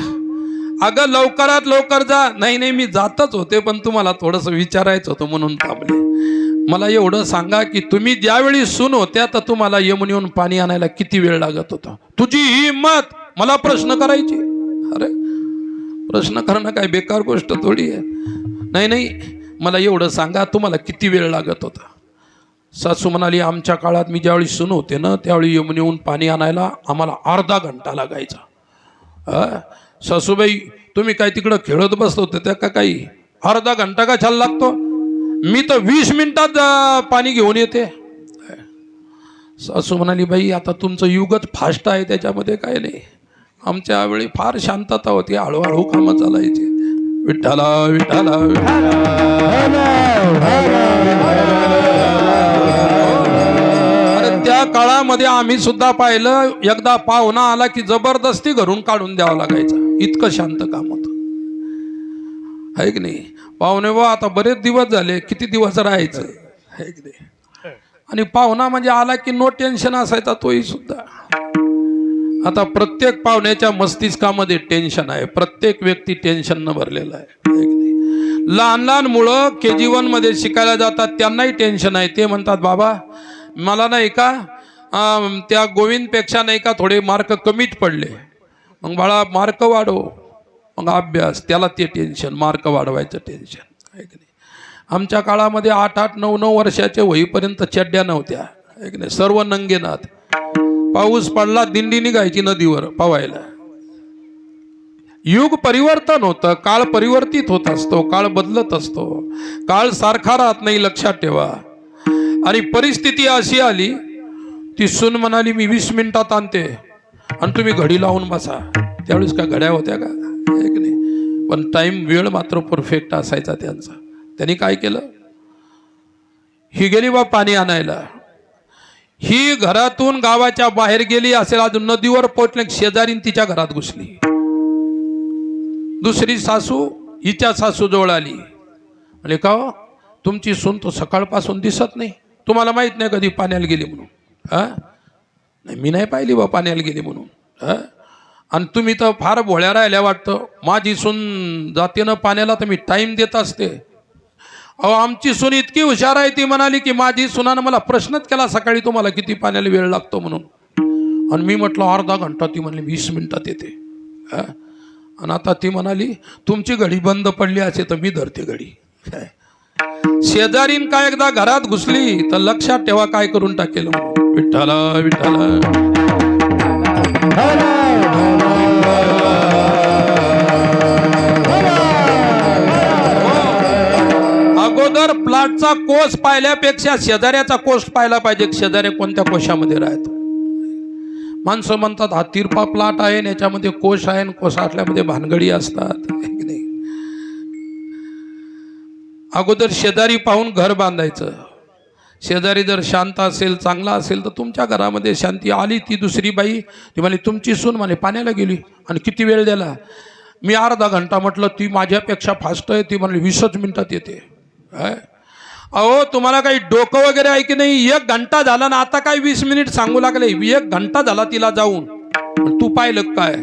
अगं लवकरात लवकर जा. नाही नाही मी जातच होते, पण तुम्हाला थोडंसं विचारायचं होतं म्हणून थांबले. मला एवढं सांगा की तुम्ही ज्यावेळी सून होत्या तर तुम्हाला यमुनेहून पाणी आणायला किती वेळ लागत होता? तुझी ही हिंमत मला प्रश्न करायची? अरे प्रश्न करणं काय बेकार गोष्ट थोडी आहे. नाही नाही मला एवढं सांगा तुम्हाला किती वेळ लागत होता? सासू म्हणाली, आमच्या काळात मी ज्यावेळी सून होते ना त्यावेळी यमुनेहून पाणी आणायला आम्हाला अर्धा घंटा लागायचा. सासूबाई तुम्ही काय तिकडं खेळत बसतो होते त्या का? काही अर्धा घंटा का छान लागतो? मी तर 20 मिनिटात पाणी घेऊन येते. सासू म्हणाली, बाई आता तुमचं युगच फास्ट आहे, त्याच्यामध्ये काय नाही. आमच्या वेळी फार शांतता होती, हळूहळू कामं चालायची. विठ्ठला विठ्ठला अरे त्या काळामध्ये आम्ही सुद्धा पाहिलं, एकदा पाहुणा आला की जबरदस्ती घरून काढून द्यावं लागायचं, इतकं शांत काम होतं, आहे की नाही. पाहुणे बा आता बरेच दिवस झाले, किती दिवस राहायचं, आहे की नाही. आणि पाहुणा म्हणजे आला की नो टेन्शन असायचा तोही सुद्धा. आता प्रत्येक पाहुण्याच्या मस्तिष्कामध्ये टेन्शन आहे, प्रत्येक व्यक्ती टेन्शननं भरलेला आहे. लहान लहान मुलं KG1 मध्ये शिकायला जातात, त्यांनाही टेन्शन आहे. ते म्हणतात, बाबा मला नाही का त्या गोविंदपेक्षा नाही का थोडे मार्क कमीच पडले. मग बाळा मार्क वाढव, मग अभ्यास, त्याला ते टेन्शन, मार्क वाढवायचं टेन्शन, आहे की नाही. आमच्या काळामध्ये 8-8, 9-9 वर्षाचे होईपर्यंत चड्ड्या नव्हत्या, आहे की नाही. सर्व नंगेनाथ. पाऊस पडला दिंडी निघायची नदीवर पवायला. युग परिवर्तन होतं, काळ परिवर्तित होत असतो, काळ बदलत असतो, काळ सारखा राहत नाही, लक्षात ठेवा. आणि परिस्थिती अशी आली, ती सून म्हणाली, मी 20 मिनिटात आणते आणि तुम्ही घडी लावून बसा. त्यावेळेस का घड्या होत्या का, आहे की नाही. पण टाइम, वेळ मात्र परफेक्ट असायचा त्यांचा. त्यांनी काय केलं, ही गेली बा पाणी आणायला, ही घरातून गावाच्या बाहेर गेली असेल, अजून नदीवर पोचले, शेजारीन तिच्या घरात घुसली. दुसरी सासू हिच्या सासू जवळ आली, म्हणजे का हो, तुमची सून तो सकाळपासून दिसत नाही, तुम्हाला माहित नाही कधी पाण्याला गेली म्हणून. नाही, मी नाही पाहिली बा पाण्याला गेली म्हणून. आणि तुम्ही तर फार भोळ्या राहिल्या वाटतं, माझी सून जाते ना पाण्याला तर मी टाइम देत असते. अहो आमची सून इतकी हुशार आहे, ती म्हणाली की माझी सुनानं मला प्रश्नच केला सकाळी, तुम्हाला किती पाण्याला वेळ लागतो म्हणून. आणि मी म्हटलं अर्धा घंटा, ती म्हणली 20 मिनिटात येते. आणि आता ती म्हणाली तुमची घडी बंद पडली असे तर मी धरते घडी. शेजारीन काय एकदा घरात घुसली तर लक्षात ठेवा काय करून टाकेल. विठ्ठला विठ्ठला अगोदर प्लॉटचा कोष पाहिल्यापेक्षा शेजाऱ्याचा कोष पाहिला पाहिजे, शेजाऱ्या कोणत्या कोशामध्ये राहतो. माणसं म्हणतात हा तिरपा प्लॉट आहे, याच्यामध्ये कोश आहे, कोशातल्यामध्ये भानगडी असतात. अगोदर शेजारी पाहून घर बांधायचं. शेजारी जर शांत असेल, चांगला असेल तर तुमच्या घरामध्ये शांती आली. ती दुसरी बाई ती म्हणे तुमची सून म्हणे पाण्याला गेली आणि किती वेळ दिला, मी अर्धा घंटा म्हटलं, ती माझ्यापेक्षा फास्ट आहे, ती म्हणली 20 मिनिटात येते. अहो तुम्हाला काही डोकं वगैरे आहे की नाही, 1 घंटा झाला ना, आता काय 20 मिनिट सांगू लागले, 1 घंटा झाला तिला जाऊन, तू पाहिलं काय.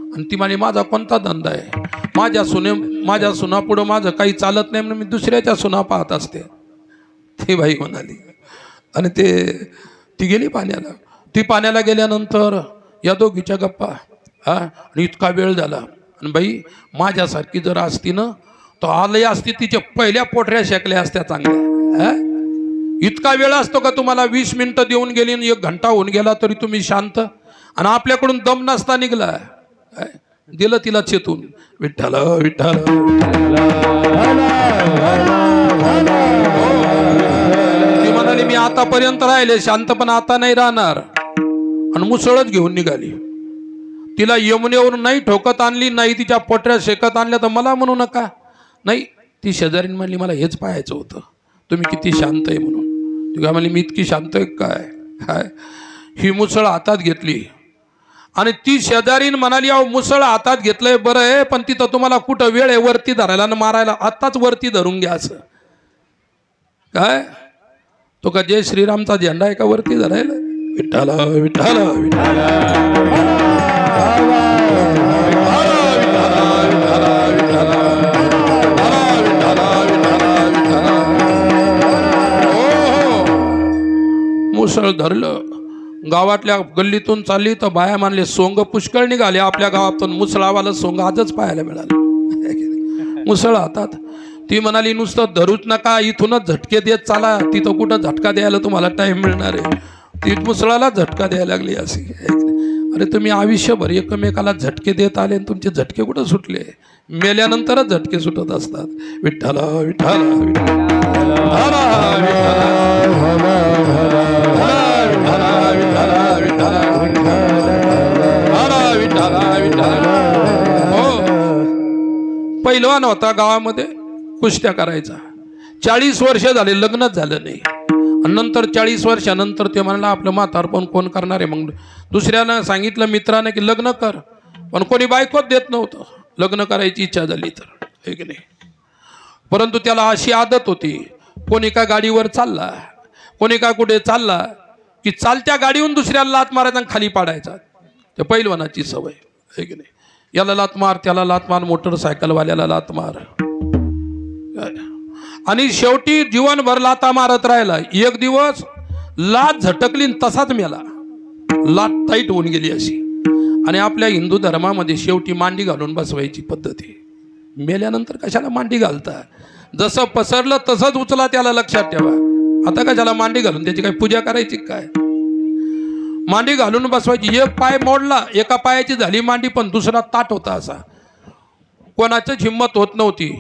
आणि ती म्हणे माझा कोणता धंदा आहे, माझ्या सुनापुढं माझं काही चालत नाही म्हणून मी दुसऱ्याच्या सुना पाहत असते. ती बाई म्हणाली. आणि ती गेली पाण्याला. ती पाण्याला गेल्यानंतर या दोघीच्या गप्पा. आणि इतका वेळ झाला. आणि बाई माझ्यासारखी जर असती ना तर आली असती, तिच्या पहिल्या पोटऱ्या शेकल्या असत्या चांगल्या. इतका वेळ असतो का तुम्हाला, 20 मिनिटं देऊन गेली आणि 1 घंटा होऊन गेला तरी तुम्ही शांत. आणि आपल्याकडून दम नसता निघला, दिलं तिला चेतून. विठ्ठल विठ्ठल ती म्हणाली मी आतापर्यंत राहिले शांत, पण आता नाही राहणार. आणि मुसळच घेऊन निघाली. तिला यमुनेवरून नाही ठोकत आणली, नाही तिच्या पोटऱ्या शेकत आणल्या तर मला म्हणू नका. नाही, ती शेजारीन म्हणली मला हेच पाहायचं होतं, तुम्ही किती शांत आहे म्हणून. ती काय म्हणली मी इतकी शांत आहे काय. ही मुसळ हातात घेतली. आणि ती शेजारीन म्हणाली अहो मुसळ हातात घेतलंय बरं आहे, पण तिथं तुम्हाला कुठं वेळ आहे वरती धरायला आणि मारायला, आत्ताच वरती धरून घ्या. असं काय तो का जय श्रीरामचा झेंडा आहे का वरती धरायला. विठ्ठल विठ्ठल विठ्ठल मुसळ धरलं. गावातल्या गल्लीतून चालली तर बाया मानले सोंग पुष्कळ निघाले आपल्या गावातून. मुसळावाला सोंग आजच पाहायला मिळालं. मुसळ हातात. ती म्हणाली नुसतं धरूच नका, इथूनच झटके देत चाला, तिथं कुठं झटका द्यायला तुम्हाला टाइम मिळणार आहे. ती मुसळाला झटका द्यायला लागली अशी. अरे तुम्ही आयुष्यभर एकमेकाला झटके देत आले आणि तुमचे झटके कुठं सुटले, मेल्यानंतरच झटके सुटत असतात. विठ्ठल विठ्ठल विठ्ठल विठ्ठला विठ्ठला विठ्ठला विठ्ठला. हो, पैलवान होता गावामध्ये, कुस्त्या करायचा. 40 वर्ष झाले, लग्नच झालं नाही. आणि नंतर 40 वर्षानंतर ते म्हणला आपलं म्हातारपण कोण करणार आहे. मग दुसऱ्यानं सांगितलं मित्राने की लग्न कर, पण कोणी बायकोच देत नव्हतं. लग्न करायची इच्छा झाली तर, हे की नाही. परंतु त्याला अशी आदत होती, कोणी का गाडीवर चालला, कोणी का कुठे चालला की चालत्या गाडीहून दुसऱ्याला लात मारायचा आणि खाली पाडायचा. ते पैलवानाची सवय, हे की नाही. याला लात मार, त्याला लात मार, मोटरसायकलवाल्याला लात मार. आणि शेवटी जीवनभर लाता मारत राहिला. एक दिवस लात झटकली तसाच मेला. लात टाईट होऊन गेली अशी. आणि आपल्या हिंदू धर्मामध्ये शेवटी मांडी घालून बसवायची पद्धत आहे. मेल्यानंतर कशाला मांडी घालता, जसं पसरलं तसंच उचला, त्याला लक्षात ठेवा. आता कशाला मांडी घालून त्याची काही पूजा करायची काय. मांडी घालून बसवायची. एक पाय मोडला, एका पायाची झाली मांडी, पण दुसरा ताट होता असा. कोणाचीच हिंमत होत नव्हती.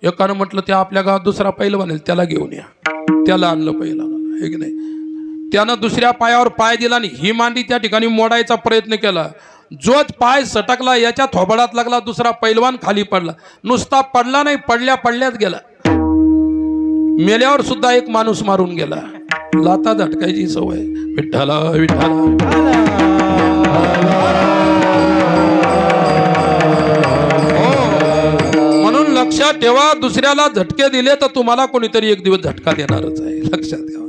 एकानं म्हटलं ते आपल्या गावात दुसरा पैलवान आहे, त्याला घेऊन या. त्याला आणलं पैलवान, हे की नाही. त्यानं दुसऱ्या पायावर पाय दिला आणि ही मांडी त्या ठिकाणी मोडायचा प्रयत्न केला. जोच पाय सटकला, याच्या थोबडात लागला. दुसरा पैलवान खाली पडला. नुसता पडला नाही, पडल्याच गेला. मेल्यावर सुद्धा एक माणूस मारून गेला. लाता झटकायची सवय. विठ्ठला विठ्ठला. म्हणून लक्षात ठेवा, दुसऱ्याला झटके दिले तर तुम्हाला कोणीतरी एक दिवस झटका देणारच आहे, लक्षात ठेवा.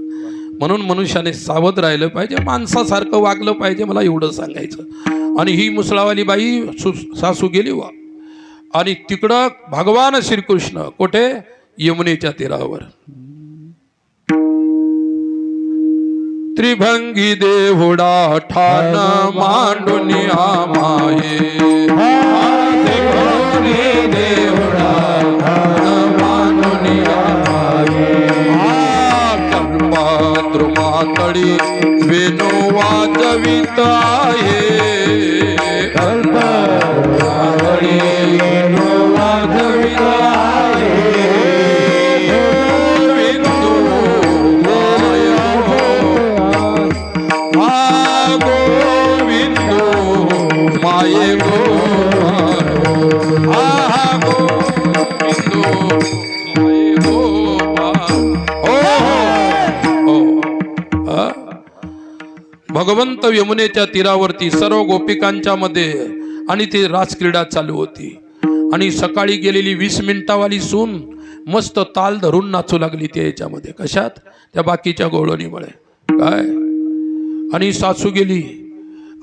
म्हणून मनुष्याने सावध राहिलं पाहिजे, माणसासारखं वागलं पाहिजे, मला एवढं सांगायचं. आणि ही मुसळावाली बाई सासू गेली वा. आणि तिकडं भगवान श्रीकृष्ण कुठे, यमुनेच्या तीरावर. त्रिभंगी देहुडा ठाण मांडून माये, त्रिभंगी देहुडा ठाण मांडून माये. कल्पद्रुमातळी वेणू वाजवित आहे, कल्पद्रुमातळी वेणू वाजवित आहे. माये गो आहा गो बिंदू माये गो. भगवंत यमुनेच्या तीरावरती सर्व गोपिकांच्या मध्ये आणि ती रासक्रीडा चालू होती. आणि सकाळी गेलेली 20 मिनिटावाली सून मस्त ताल धरून नाचू लागली त्या याच्यामध्ये. कशात, त्या बाकीच्या गोळणीमुळे काय. आणि सासू गेली.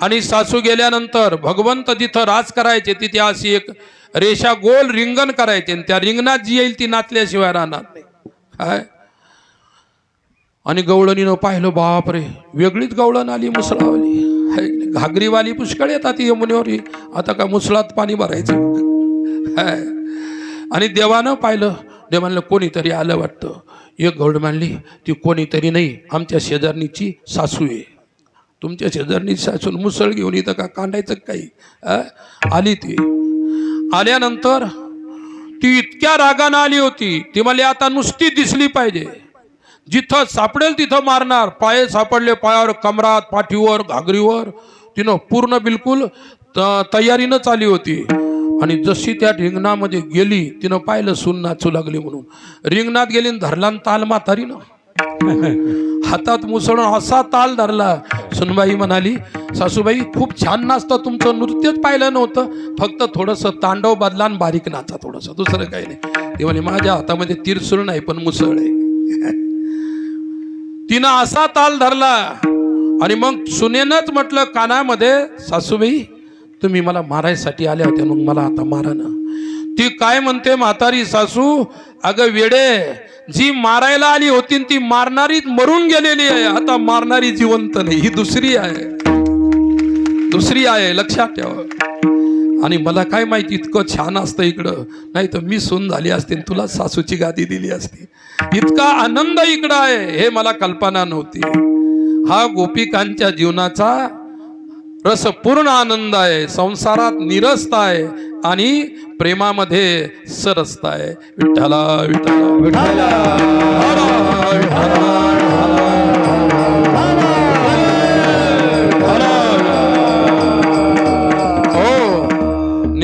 आणि सासू गेल्यानंतर भगवंत जिथं राज करायचे तिथे अशी एक रेषा गोल रिंगण करायचे. आणि त्या रिंगणात जी येईल ती नाचल्याशिवाय राहणार नाही काय. आणि गवळणीनं पाहिलं, बापरे, वेगळीच गवळण आली मुसळावाली. घागरीवाली पुष्कळ येतात यमुनेवर. आता का मुसळात पाणी भरायचं काय. आणि देवानं पाहिलं, देव म्हणलं कोणीतरी आलं वाटतं. एक गवळ म्हणली, ती कोणीतरी नाही, आमच्या शेजारणीची सासू आहे. तुमच्या शेजारनी सासून मुसळ घेऊन इथं का कांडायचं काही. आली ती. आल्यानंतर ती इतक्या रागानं आली होती. ती म्हणली आता नुसती दिसली पाहिजे, जिथं सापडेल तिथं मारणार. पाय सापडले, पायावर, कमरात, पाठीवर, घागरीवर. तिनं पूर्ण बिलकुल तयारीनंच आली होती. आणि जशी त्या रिंगणामध्ये गेली, तिनं पाहिलं सून नाचू लागली म्हणून. रिंगणात गेली, धरला ताल म्हातारीनं. हातात मुसळून असा ताल धरला. सुनबाई म्हणाली, सासूबाई खूप छान नाचतं, तुमचं नृत्यच पाहिलं नव्हतं, फक्त थोडंसं तांडव बदला आणि बारीक नाचा थोडंसं, दुसरं काही नाही. ते म्हणे माझ्या हातामध्ये तिरसूळ नाही पण मुसळ आहे. तिनं असा ताल धरला. आणि मग सुनेनंच म्हटलं कानामध्ये, सासूबाई तुम्ही मला मारायसाठी आल्या होत्या, मग मला आता मारा ना. ती काय म्हणते म्हातारी सासू, अगं वेडे, जी मारायला आली होती ती मारणारी मरून गेलेली आहे, आता मारणारी जिवंत नाही, ही दुसरी आहे, लक्षात ठेवा. आणि मला काय माहिती इतकं छान असतं इकडं, नाही तर मी सून झाली असते तुला सासूची गादी दिली असती. इतका आनंद इकडं आहे हे मला कल्पना नव्हती. हा गोपिकांच्या जीवनाचा रसपूर्ण आनंद आहे, संसारात निरस्ता आहे आणि प्रेमामध्ये सरसता आहे. विठ्ठला विठ्ठला विठ्ठला विठ्ठला.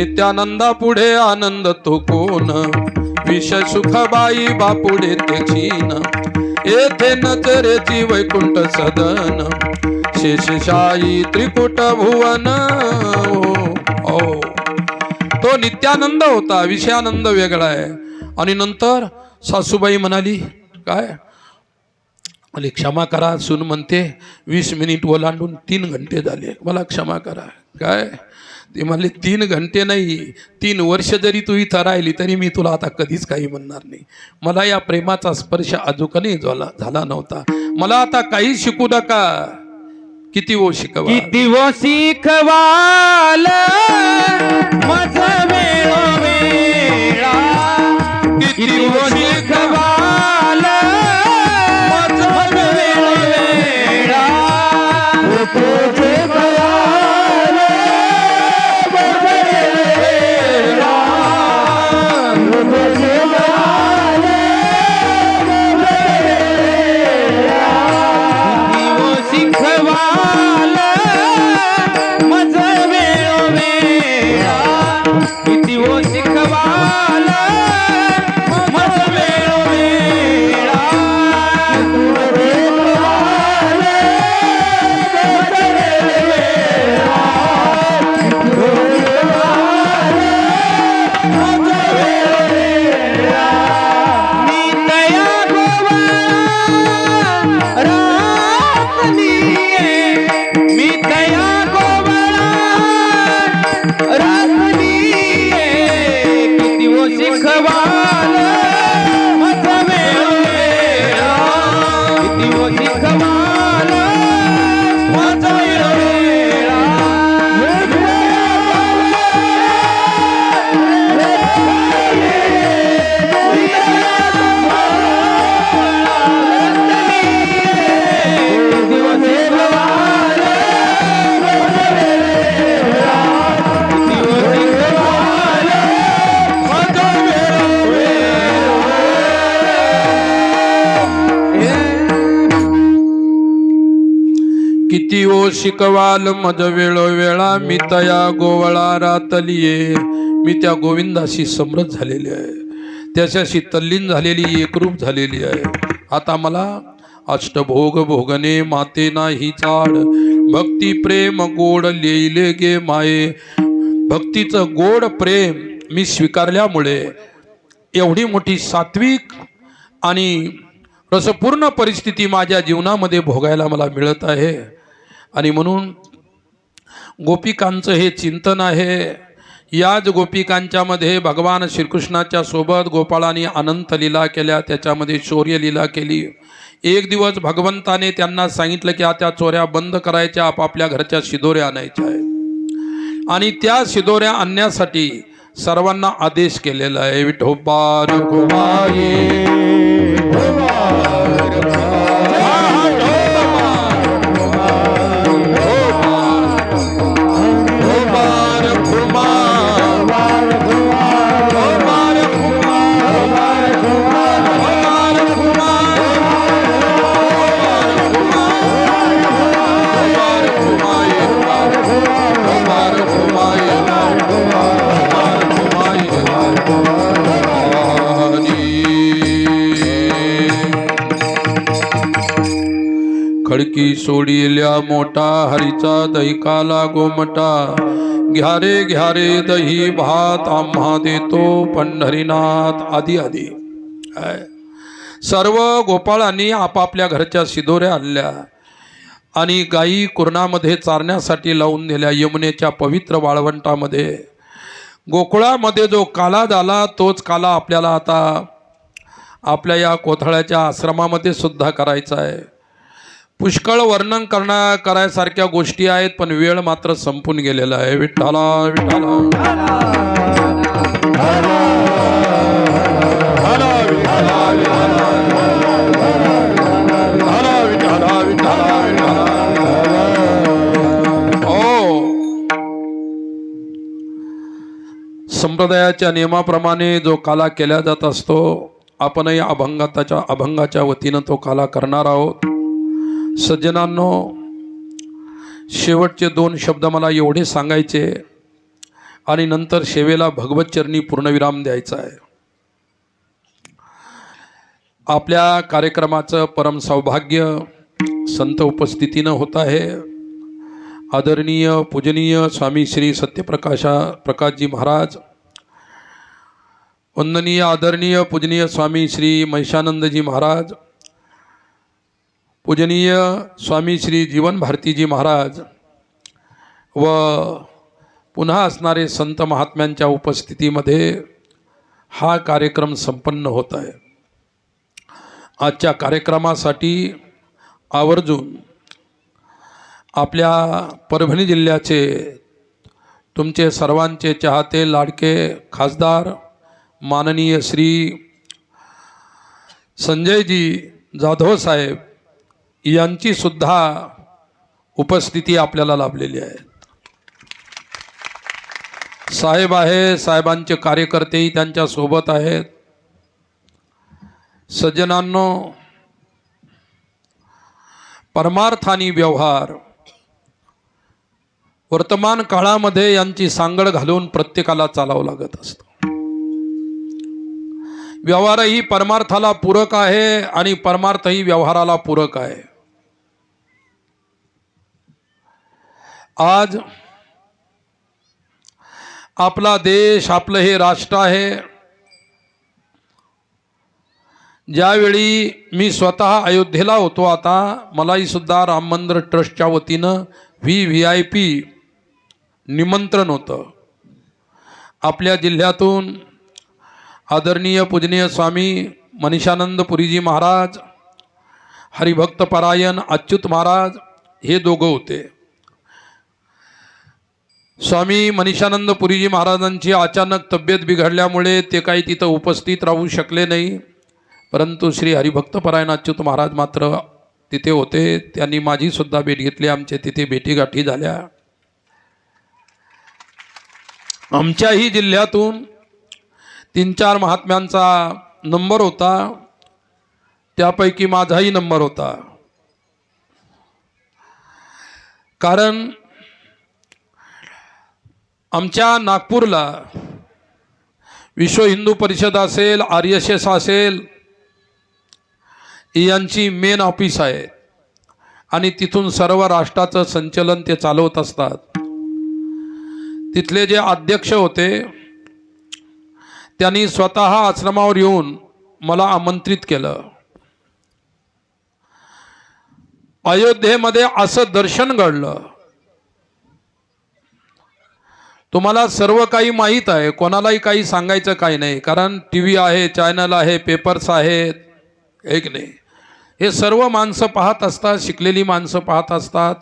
नित्यानंदा पुढे आनंद तो कोण, विषय सुखबाई बापुढे ते चीन, येथे नजरेची वैकुंठ सदन, शेषशायी त्रिकुट भुवन. ओ तो नित्यानंद होता, विषयानंद वेगळा आहे. आणि नंतर सासूबाई म्हणाली, काय मला क्षमा करा, सून म्हणते 20 मिनिट ओलांडून 3 घंटे झाले, मला क्षमा करा. काय ते म्हणले 3 घंटे नाही, 3 वर्ष जरी तू इथं राहिली तरी मी तुला आता कधीच काही म्हणणार नाही. मला या प्रेमाचा स्पर्श अजूनही झाला नव्हता, मला आता काही शिकू नका. किती वो शिकवा, किती वो शिकवाल माझा वेळोवेळा, किती वो शिकवाल माझा वेळोवेळा, तुझे बयान माझा वेळोवेळा, तुझे बयान माझा वेळोवेळा, किती वो शिकवाल माझा वेळोवेळा, किती वो शिकवाल माझा वेळोवेळा, तुझे बयान माझा वेळोवेळा, तुझे बयान माझा वेळोवेळा, मी तया गोवळा राखलीये, मी तया गोवळा राखलीये, किती वो शिकवाल माझा वेळोवेळा, किती वो शिकवाल माझा वेळोवेळा, किती ओ शिकवाल मज वेळोवेळा, मी तया गोवळा रातलिये. मी त्या गोविंदाशी समरस झालेली आहे, त्याच्याशी तल्लीन झालेली, एकरूप झालेली आहे. आता मला अष्टभोग भोगणे माते नाही चाड, भक्ती प्रेम गोड लिहिले गे माये. भक्तीचं गोड प्रेम मी स्वीकारल्यामुळे एवढी मोठी सात्विक आणि रसपूर्ण परिस्थिती माझ्या जीवनामध्ये भोगायला मला मिळत आहे. आणि म्हणून गोपिकांचं हे चिंतन आहे. याच गोपिकांच्या मध्ये भगवान श्रीकृष्णाच्या सोबत गोपाळांनी अनंत लीला केल्या, त्याच्यामध्ये शौर्य लीला केली. एक दिवस भगवंताने त्यांना सांगितलं की आता चोऱ्या बंद करायच्या, आपापल्या घरच्या शिदोऱ्या आणायच्या आहेत. आणि त्या शिदोऱ्या आणण्यासाठी सर्वांना आदेश केलेला आहे. विठोबा रघुमाई खडकी सोडिल्या मोठा, हरीचा दैकाला गोमटा. घ्या रे दही भात, आम्हा देतो पंढरीनाथ. आदी आदी सर्व गोपाळांनी आपापल्या घरच्या शिदोऱ्या आणल्या आणि गायी कुरणामध्ये चारण्यासाठी लावून दिल्या. यमुनेच्या पवित्र वाळवंटामध्ये गोकुळामध्ये जो काला झाला तोच काला आपल्याला आता आपल्या या कोथळ्याच्या आश्रमामध्ये सुद्धा करायचा आहे. पुष्कळ वर्णन करायसारख्या गोष्टी आहेत, पण वेळ मात्र संपून गेलेला आहे. विठ्ठला विठ्ठला संप्रदायाच्या नियमाप्रमाणे जो काला केला जात असतो, आपणही अभंगाच्या वतीनं तो काला करणार आहोत. सज्जनांनो, शेवटचे 2 शब्द मला एवढे सांगायचे. आणि नंतर सेवेला भगवत चरणी पूर्णविराम द्यायचा आहे. आपल्या कार्यक्रमाचं परम सौभाग्य संत उपस्थितीनं होत आहे. आदरणीय पूजनीय स्वामी श्री प्रकाशजी महाराज, वंदनीय आदरणीय पूजनीय स्वामी श्री महिषानंदजी महाराज, पूजनीय स्वामी श्री जीवन भारतीजी महाराज व पुन्हा असणारे संत महात्म्यांच्या उपस्थितीमध्ये हा कार्यक्रम संपन्न होत आहे. आजच्या कार्यक्रमासाठी आवर्जून आपल्या परभणी जिल्ह्याचे तुमचे सर्वांचे चाहते लाडके खासदार माननीय श्री संजयजी जाधव साहेब यांची सुद्धा उपस्थिती आपल्याला लाभलेली आहे. साहेब आहे, साहेबांचे कार्यकर्तेही त्यांच्या सोबत आहेत. सज्जनांनो, परमार्थानी व्यवहार वर्तमान काळामध्ये यांची सांगड घालून प्रत्येकाला चालावं लागत असतं. व्यवहारही परमार्थाला पूरक आहे आणि परमार्थही व्यवहाराला पूरक आहे. आज आपला देश, आपलं हे राष्ट्र आहे. ज्यावेळी मी स्वतः अयोध्येला होतो, आता मलाही सुद्धा राम मंदिर ट्रस्टच्या वतीनं VIP निमंत्रण होतं. आपल्या जिल्ह्यातून आदरणीय पूजनीय स्वामी मनीषानंद पुरीजी महाराज, हरिभक्त परायण अच्युत महाराज हे दोघं होते. स्वामी मनीषानंद पुरीजी महाराजांची अचानक तब्येत बिघडल्यामुळे ते काही तिथं उपस्थित राहू शकले नाही, परंतु श्री हरिभक्त परायण अच्युत महाराज मात्र तिथे होते. त्यांनी माझी सुद्धा भेट घेतली. आमचे तिथे भेटीगाठी झाल्या. आमच्याही जिल्ह्यातून 3-4 महात्म्यांचा नंबर होता, त्यापैकी माझाही नंबर होता. कारण आमच्या नागपूरला विश्व हिंदू परिषद असेल, RSS असेल, यांची मेन ऑफिस आहे आणि तिथून सर्व राष्ट्राचं संचलन ते चालवत असतात. तिथले जे अध्यक्ष होते त्यांनी स्वतः आश्रमावर येऊन मला आमंत्रित केलं. अयोध्येमध्ये असं दर्शन घडलं. तुम्हाला सर्व काही माहीत आहे, कोणालाही काही सांगायचं काही नाही, कारण TV आहे, चॅनल आहे, पेपर्स आहेत, एक नाही. हे सर्व माणसं पाहत असतात, शिकलेली माणसं पाहत असतात.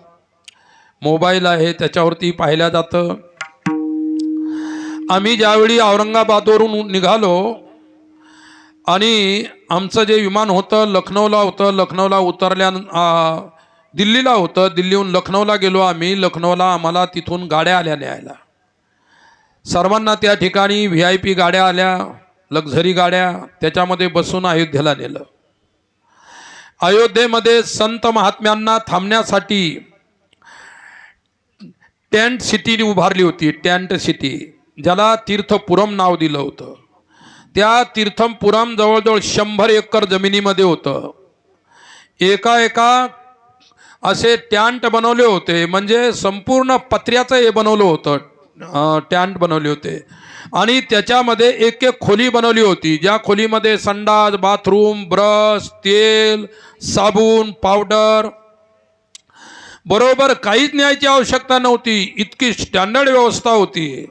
मोबाईल आहे, त्याच्यावरती पाहिलं जातं. आम्ही ज्यावेळी औरंगाबादवरून निघालो आणि आमचं जे विमान होतं लखनौला होतं, लखनौला दिल्लीला होतं, दिल्लीहून लखनौला गेलो आम्ही. लखनौला आम्हाला तिथून गाड्या आल्या न्यायला. सर्वांना त्या ठिकाणी VIP गाड्या आल्या, लक्झरी गाड्या, त्याच्यामध्ये बसून अयोध्येला नेलं. अयोध्येमध्ये संत महात्म्यांना थांबण्यासाठी टेंट सिटी उभारली होती. टेंट सिटी, ज्याला तीर्थपुरम नाव दिलं होतं. त्या तीर्थपुरम जवळजवळ 100 एकर जमिनीमध्ये होतं. एका असे टँट बनवले होते, म्हणजे संपूर्ण पत्र्याचं हे बनवलं होतं, टँट बनवले होते. आणि त्याच्यामध्ये एक खोली बनवली होती, ज्या खोलीमध्ये संडास, बाथरूम, ब्रश, तेल, साबून, पावडर बरोबर काहीच न्यायची आवश्यकता नव्हती. इतकी स्टँडर्ड व्यवस्था होती.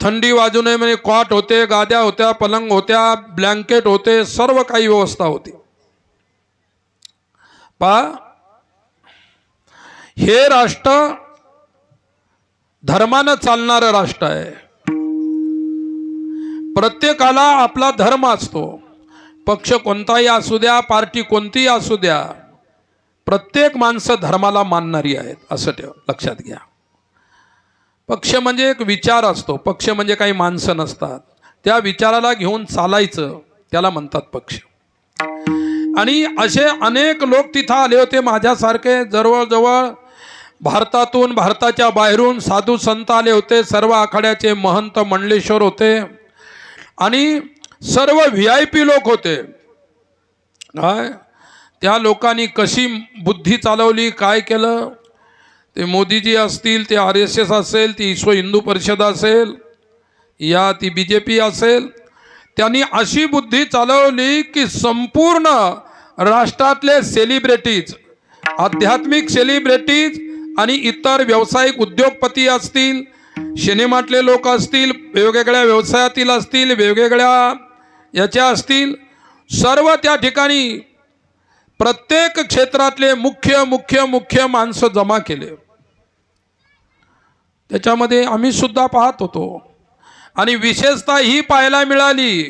थंडी वाजू नये म्हणजे कॉट होते, गाद्या होत्या, पलंग होत्या, ब्लँकेट होते, सर्व काही व्यवस्था होती. हे राष्ट्र धर्मानं चालणारं राष्ट्र आहे. प्रत्येकाला आपला धर्म असतो. पक्ष कोणताही असू द्या, पार्टी कोणतीही असू द्या, प्रत्येक माणसं धर्माला मानणारी आहेत, असं लक्षात घ्या. पक्ष म्हणजे एक विचार असतो. पक्ष म्हणजे काही माणसं नसतात. त्या विचाराला घेऊन चालायचं, त्याला म्हणतात पक्ष. आणि असे अनेक लोक तिथं आले होते माझ्यासारखे. जवळजवळ भारतातून, भारताच्या बाहेरून साधू संत आले होते, सर्व आखाड्याचे महंत मंडलेश्वर होते आणि सर्व VIP लोक होते. काय त्या लोकांनी कशी बुद्धी चालवली, काय केलं, ते मोदीजी असतील, ते RSS असेल, ती विश्व हिंदू परिषद असेल, या ती BJP असेल, त्यांनी अशी बुद्धी चालवली की संपूर्ण राष्ट्रातले सेलिब्रिटीज, आध्यात्मिक सेलिब्रिटीज आणि इतर व्यावसायिक उद्योगपती असतील, सिनेमातले लोक असतील, वेगवेगळ्या व्यवसायातील असतील, वेगवेगळ्या याच्या असतील, सर्व त्या ठिकाणी प्रत्येक क्षेत्रातले मुख्य माणसं जमा केले. त्याच्यामध्ये आम्ही सुद्धा पाहत होतो आणि विशेषतः ही पाहायला मिळाली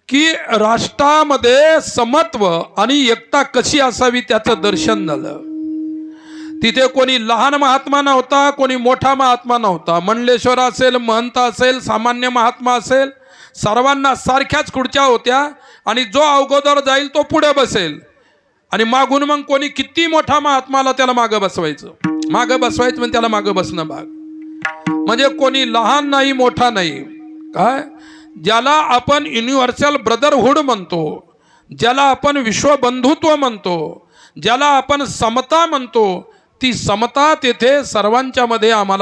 की राष्ट्रामध्ये समत्व आणि एकता कशी असावी त्याचं दर्शन झालं. तिथे कोणी लहान महात्मा नव्हता, कोणी मोठा महात्मा नव्हता, मंडलेश्वर असेल, महंत असेल, सामान्य महात्मा असेल, सर्वांना सारख्याच खुर्च्या होत्या आणि जो अगोदर जाईल तो पुढे बसेल आणि मागून मग कोणी किती मोठा महात्माला त्याला मागं बसवायचं म्हणजे त्याला मागं बसणं भाग. म्हणजे कोणी लहान नाही, मोठा नाही. काय ज्याला आपण युनिव्हर्सल ब्रदरहुड म्हणतो, ज्याला आपण विश्वबंधुत्व म्हणतो, ज्याला आपण समता म्हणतो, ती समता तेथे सर्वांच्या मध्ये आम्हाला